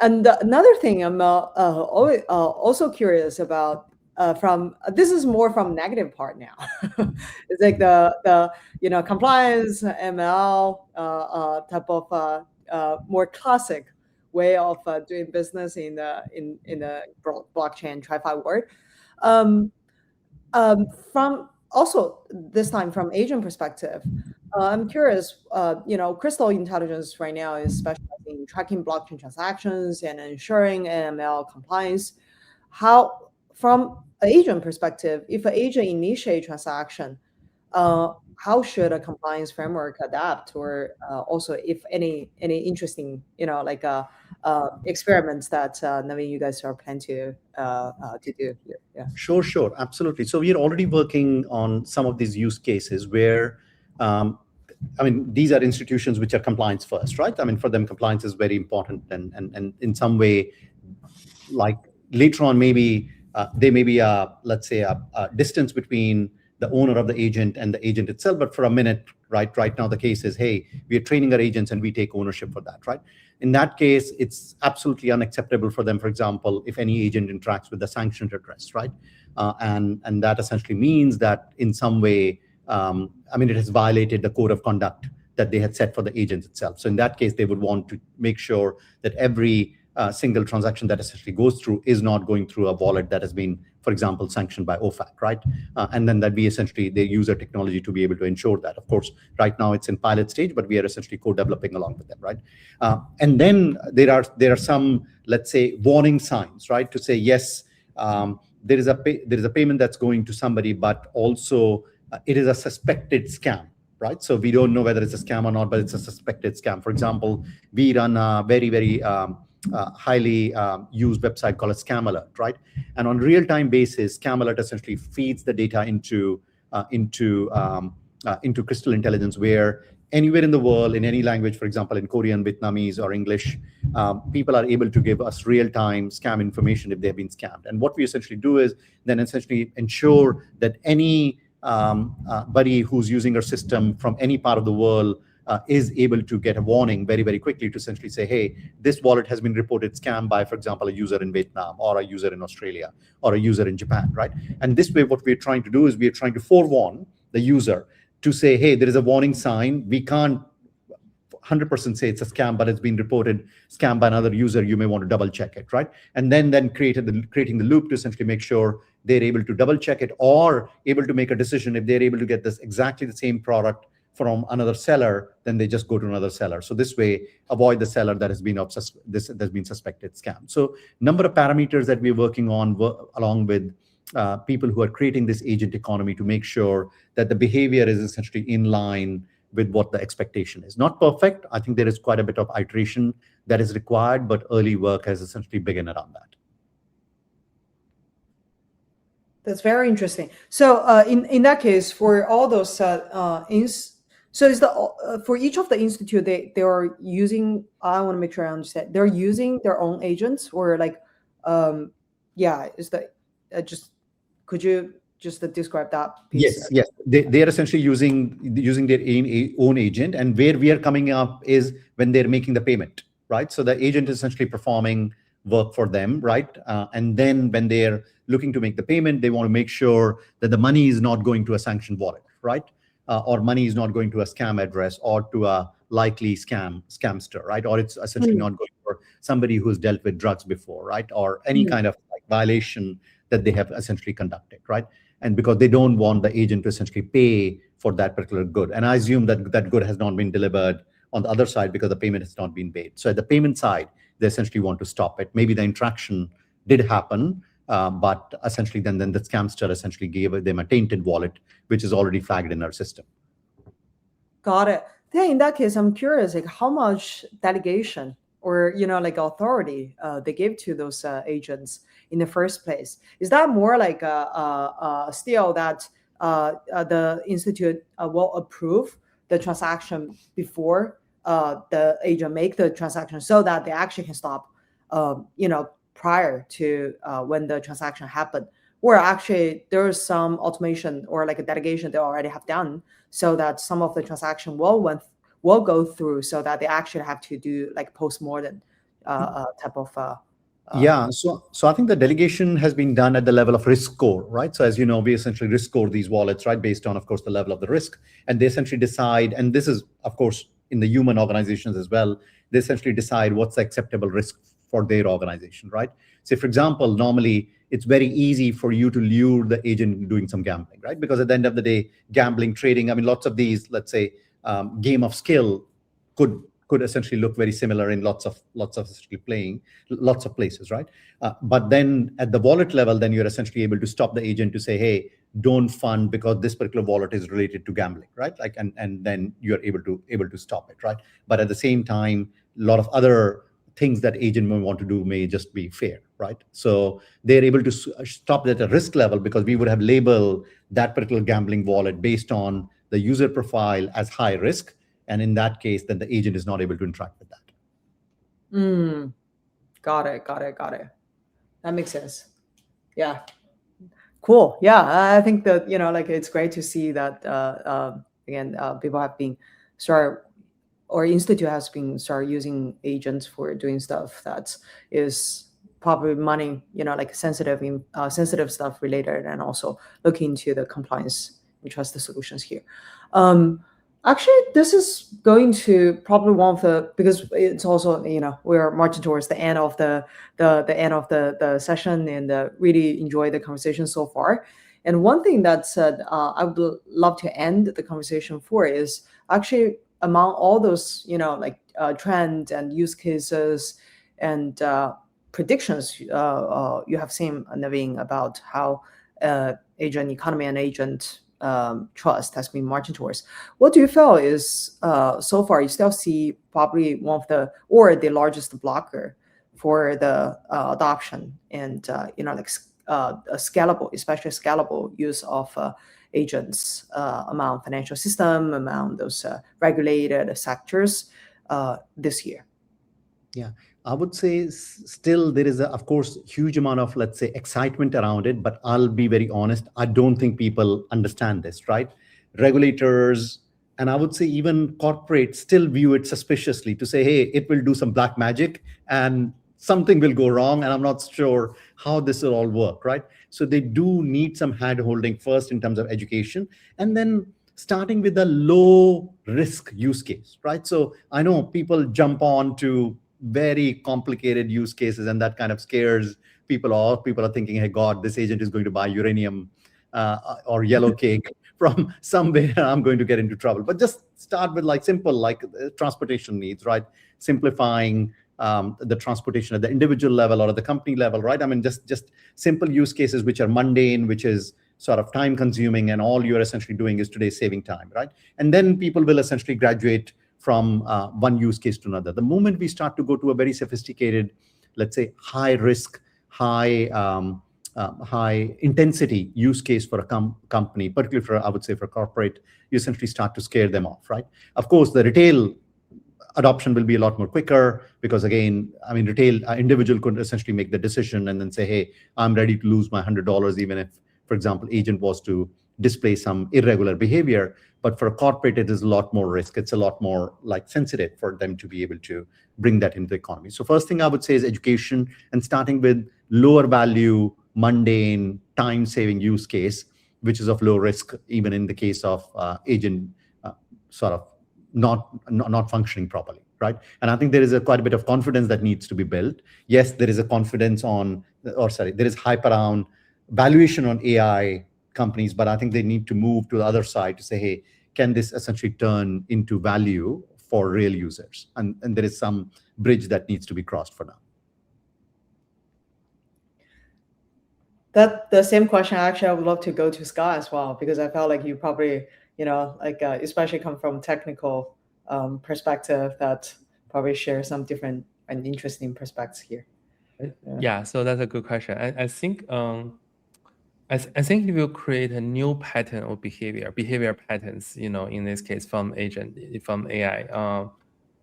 and another thing I'm also curious about. This is more from negative part now. It's like the compliance, ML type of more classic way of doing business in the blockchain TradFi world. From also this time from agent perspective, I'm curious. Crystal Intelligence right now is specializing in tracking blockchain transactions and ensuring AML compliance. How, from an agent perspective, if an agent initiate transaction, how should a compliance framework adapt, or also if any interesting experiments that Navin, you guys are planning to do here? Yeah. Sure, absolutely. So we are already working on some of these use cases where, these are institutions which are compliance first, right? For them, compliance is very important, and in some way, like later on, maybe there may be let's say a distance between the owner of the agent and the agent itself. But for a minute, right now, the case is, hey, we are training our agents and we take ownership for that, right? In that case, it's absolutely unacceptable for them, for example, if any agent interacts with the sanctioned address, right? And that essentially means that in some way, it has violated the code of conduct that they had set for the agents itself. So in that case, they would want to make sure that every single transaction that essentially goes through is not going through a wallet that has been, for example, sanctioned by OFAC, right? And then that we essentially, they use our technology to be able to ensure that. Of course, right now it's in pilot stage, but we are essentially co-developing along with them, right? And then there are some, let's say, warning signs, right? To say, yes, there is a payment that's going to somebody, but also it is a suspected scam, right? So we don't know whether it's a scam or not, but it's a suspected scam. For example, we run a very, very highly used website called a Scam Alert, right? And on real-time basis, Scam Alert essentially feeds the data into Crystal Intelligence, where anywhere in the world, in any language, for example, in Korean, Vietnamese, or English, people are able to give us real-time scam information if they've been scammed. And what we essentially do is then essentially ensure that any buddy who's using our system from any part of the world is able to get a warning very, very quickly to essentially say, hey, this wallet has been reported scammed by, for example, a user in Vietnam, or a user in Australia, or a user in Japan, right? And this way, what we're trying to do is we're trying to forewarn the user to say, hey, there is a warning sign. We can't 100% say it's a scam, but it's been reported scam by another user. You may want to double check it, right? And then creating the loop to essentially make sure they're able to double check it, or able to make a decision. If they're able to get this exactly the same product from another seller, then they just go to another seller. So this way, avoid the seller that has been suspected scam. So number of parameters that we're working on along with people who are creating this agent economy to make sure that the behavior is essentially in line with what the expectation is. Not perfect. I think there is quite a bit of iteration that is required, but early work has essentially begun around that. That's very interesting. So in that case, for all those so is the for each of the institute they are using, I want to make sure I understand, they're using their own agents, or like is that just, could you just describe that piece? Yes. They are essentially using their own agent, and where we are coming up is when they're making the payment, right? So the agent is essentially performing work for them, right? And then when they're looking to make the payment, they want to make sure that the money is not going to a sanctioned wallet, right? Or money is not going to a scam address or to a likely scamster, right? Or it's essentially not going for somebody who's dealt with drugs before, right? Or any kind of like violation that they have essentially conducted, right? And because they don't want the agent to essentially pay for that particular good. And I assume that that good has not been delivered on the other side because the payment has not been made. So at the payment side, they essentially want to stop it. Maybe the interaction did happen, but essentially then the scamster essentially gave them a tainted wallet, which is already flagged in our system. Got it. Then in that case, I'm curious, like how much delegation or like authority they give to those agents in the first place. Is that more like still that the institute will approve the transaction before the agent make the transaction, so that they actually can stop prior to when the transaction happened? Or actually there is some automation or like a delegation they already have done, so that some of the transaction will go through, so that they actually have to do like post-mortem type of So I think the delegation has been done at the level of risk score, right? So as you know, we essentially risk score these wallets, right, based on, of course, the level of the risk. And they essentially decide, and this is, of course, in the human organizations as well, they essentially decide what's the acceptable risk for their organization, right? So for example, normally it's very easy for you to lure the agent doing some gambling, right? Because at the end of the day, gambling, trading, lots of these, let's say, game of skill could essentially look very similar in lots of essentially playing lots of places, right? But then at the wallet level, then you're essentially able to stop the agent to say, hey, don't fund because this particular wallet is related to gambling, right? Like, and then you're able to stop it, right? But at the same time, a lot of other things that agent may want to do may just be fair, right? So they're able to stop at a risk level, because we would have labeled that particular gambling wallet based on the user profile as high risk. And in that case, then the agent is not able to interact with that. Got it. That makes sense. Yeah. Cool. Yeah. I think that, it's great to see that, again, people have been or institute has been using agents for doing stuff that is probably money, like sensitive stuff related, and also looking into the compliance trust the solutions here. Actually, this is going to probably one of the, because it's also, we're marching towards the end of the end of the session, and really enjoy the conversation so far. And one thing that I would love to end the conversation for is actually among all those, trends and use cases and predictions you have seen, Navin, about how agent economy and agent trust has been marching towards. What do you feel is so far you still see probably one of the, or the largest blocker for the adoption and a scalable, especially scalable use of agents among financial system, among those regulated sectors this year? Yeah, I would say still there is, of course, huge amount of, let's say, excitement around it. But I'll be very honest, I don't think people understand this, right? Regulators, and I would say even corporates still view it suspiciously to say, hey, it will do some black magic and something will go wrong. And I'm not sure how this will all work, right? So they do need some hand holding first in terms of education, and then starting with a low risk use case, right? So I know people jump on to very complicated use cases, and that kind of scares people off. People are thinking, hey, God, this agent is going to buy uranium or yellow cake from somewhere, I'm going to get into trouble. But just start with like simple, like transportation needs, right? Simplifying the transportation at the individual level or at the company level, right? I mean, just simple use cases which are mundane, which is sort of time consuming, and all you're essentially doing is today saving time, right? And then people will essentially graduate from one use case to another. The moment we start to go to a very sophisticated, let's say, high risk, high intensity use case for a company, particularly for, I would say, for corporate, you essentially start to scare them off, right? Of course, the retail adoption will be a lot more quicker because, again, I mean, retail individual could essentially make the decision and then say, hey, I'm ready to lose my $100, even if, for example, agent was to display some irregular behavior. But for a corporate, it is a lot more risk. It's a lot more like sensitive for them to be able to bring that into the economy. So first thing I would say is education, and starting with lower value, mundane, time-saving use case, which is of low risk, even in the case of agent sort of not functioning properly, right? And I think there is quite a bit of confidence that needs to be built. Yes, there is a confidence on, or sorry, there is hype around valuation on AI companies, but I think they need to move to the other side to say, hey, can this essentially turn into value for real users? And there is some bridge that needs to be crossed for now. That the same question, actually, I would love to go to Scott as well, because I felt like you probably, especially come from technical perspective, that probably share some different and interesting perspectives here. Yeah, so that's a good question. I think I think it will create a new pattern of behavior patterns, in this case from AI.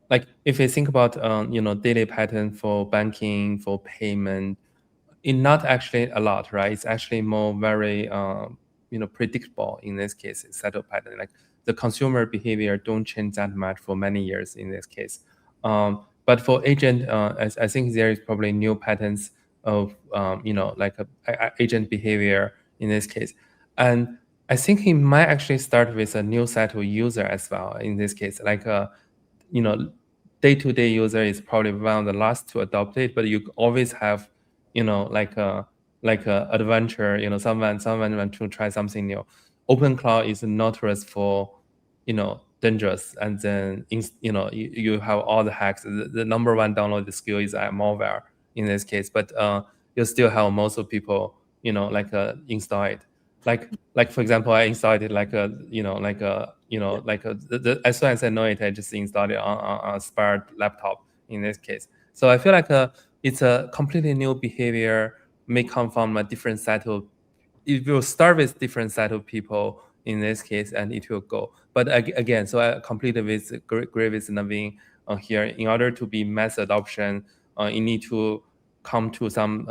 Like if you think about daily pattern for banking, for payment, it's not actually a lot, right? It's actually more very predictable in this case. It's settled pattern. Like the consumer behavior don't change that much for many years in this case. But for agent, I think there is probably new patterns of like a agent behavior in this case, and I think he might actually start with a new set of user as well in this case, like day-to-day user is probably one of the last to adopt it, but you always have like a adventure, someone want to try something new. Open cloud is notorious for dangerous, and then you have all the hacks. The number one download skill is malware in this case, but you still have most of people install it. Like for example, I installed it as soon as I know it, I just installed it on a spare laptop in this case. So I feel like it's a completely new behavior, may come from a different set of, it will start with different set of people in this case, and it will go. But again, so I completely agree with Navin here. In order to be mass adoption, you need to come to some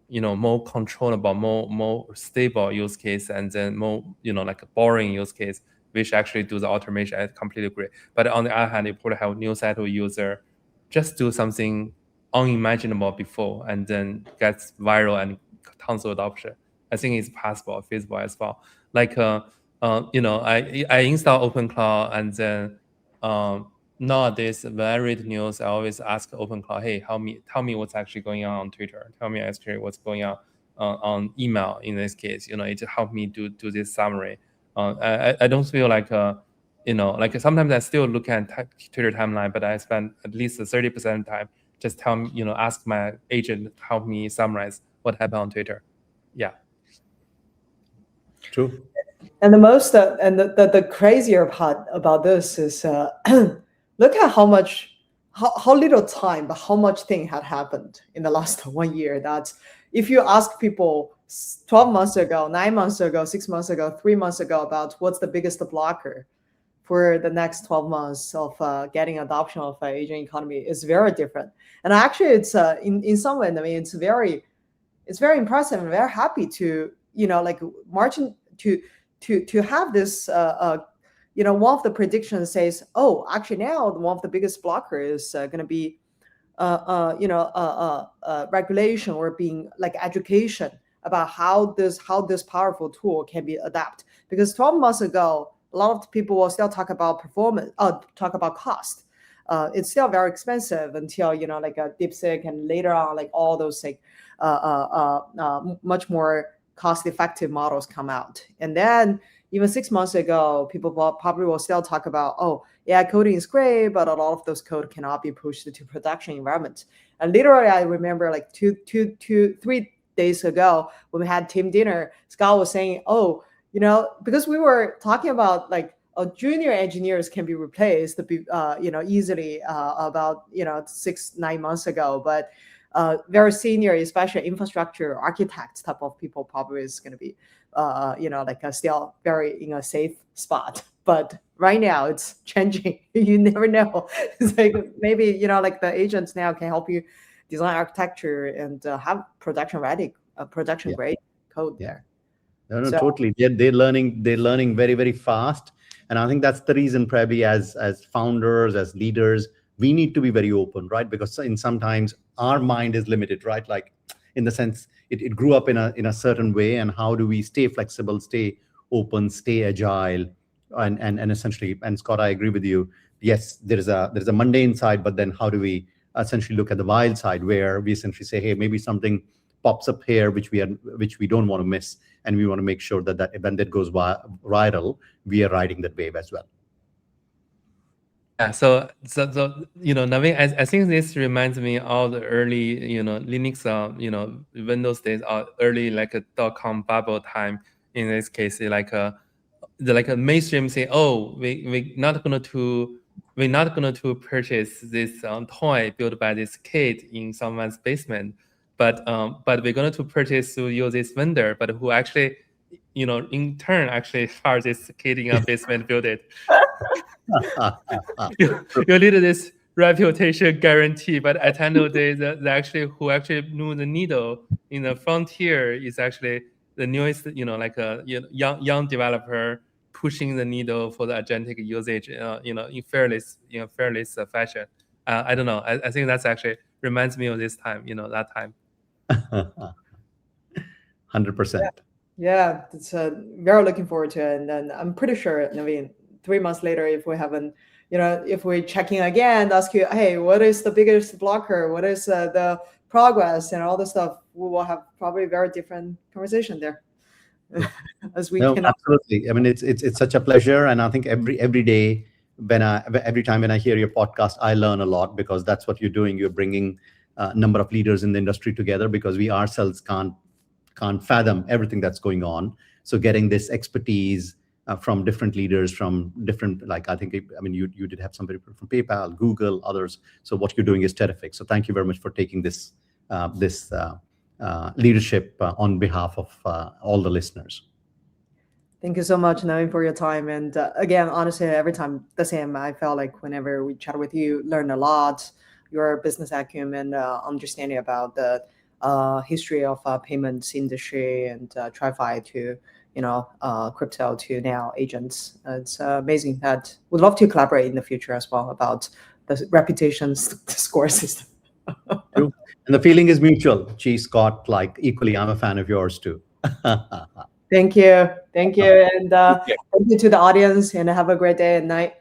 more controllable, more stable use case, and then more like a boring use case, which actually do the automation. I completely agree. But on the other hand, you probably have a new set of user, just do something unimaginable before, and then gets viral and tons of adoption. I think it's possible, feasible as well. Like I install OpenClaw, and then nowadays when I read news, I always ask OpenClaw, hey, tell me what's actually going on Twitter. Tell me actually what's going on email in this case. It helped me do this summary. I don't feel like like sometimes I still look at Twitter timeline, but I spend at least 30% of the time just ask my agent to help me summarize what happened on Twitter. Yeah. True. And the most and the crazier part about this is look at how little time, but how much thing had happened in the last 1 year. That if you ask people 12 months ago, 9 months ago, 6 months ago, 3 months ago about what's the biggest blocker for the next 12 months of getting adoption of agent economy, is very different. And actually, it's in some way, I mean, it's very impressive and very happy to like marching to have this one of the predictions says, oh, actually now one of the biggest blocker is going to be regulation, or being like education about how this powerful tool can be adapted. Because 12 months ago, a lot of people will still talk about performance, talk about cost. It's still very expensive until like a DeepSeek, and later on like all those like much more cost-effective models come out. And then even 6 months ago, people probably will still talk about, oh, yeah, coding is great, but a lot of those code cannot be pushed to production environment. And literally, I remember like 3 days ago when we had team dinner, Scott was saying, oh, because we were talking about like junior engineers can be replaced, easily about 6-9 months ago, but very senior, especially infrastructure architects type of people, probably is going to be, still very in a safe spot. But right now it's changing. You never know. It's like maybe like the agents now can help you design architecture and have production ready, production grade code there. No, totally. They're learning very, very fast. And I think that's the reason probably as founders, as leaders, we need to be very open, right? Because sometimes our mind is limited, right? Like in the sense it grew up in a certain way, and how do we stay flexible, stay open, stay agile, and essentially, and Scott, I agree with you. Yes, there's a mundane side, but then how do we essentially look at the wild side, where we essentially say, hey, maybe something pops up here which we don't want to miss, and we want to make sure that when that goes viral, we are riding that wave as well. Yeah, so Navin, I think this reminds me of the early Linux Windows days, or early like a .com bubble time. In this case, like a mainstream say, oh, we're not going to purchase this toy built by this kid in someone's basement, but we're going to purchase to use this vendor, but who actually in turn actually hired this kid in a basement build it. you need this reputation guarantee, but at the end of the day, who actually knew the needle in the frontier is actually the newest, like a young developer pushing the needle for the agentic usage, in fearless fashion. I don't know. I think that's actually reminds me of this time, that time. 100%. Yeah, it's very looking forward to it. And then I'm pretty sure, Navin, 3 months later, if we haven't, if we're checking again, ask you, hey, what is the biggest blocker? What is the progress and all this stuff? We will have probably a very different conversation there. As we can. Absolutely. I mean, it's such a pleasure, and I think every day every time when I hear your podcast, I learn a lot, because that's what you're doing. You're bringing a number of leaders in the industry together, because we ourselves can't fathom everything that's going on. So getting this expertise from different leaders, from different, like you did have somebody from PayPal, Google, others. So what you're doing is terrific. So thank you very much for taking this leadership on behalf of all the listeners. Thank you so much, Navin, for your time. And again, honestly, every time the same, I felt like whenever we chat with you, learn a lot, your business acumen, understanding about the history of payments industry, and TradFi to crypto to now agents. It's amazing. That would love to collaborate in the future as well about the reputation score system. And the feeling is mutual. Gee, Scott, like equally, I'm a fan of yours too. Thank you. And thank you to the audience, and have a great day and night.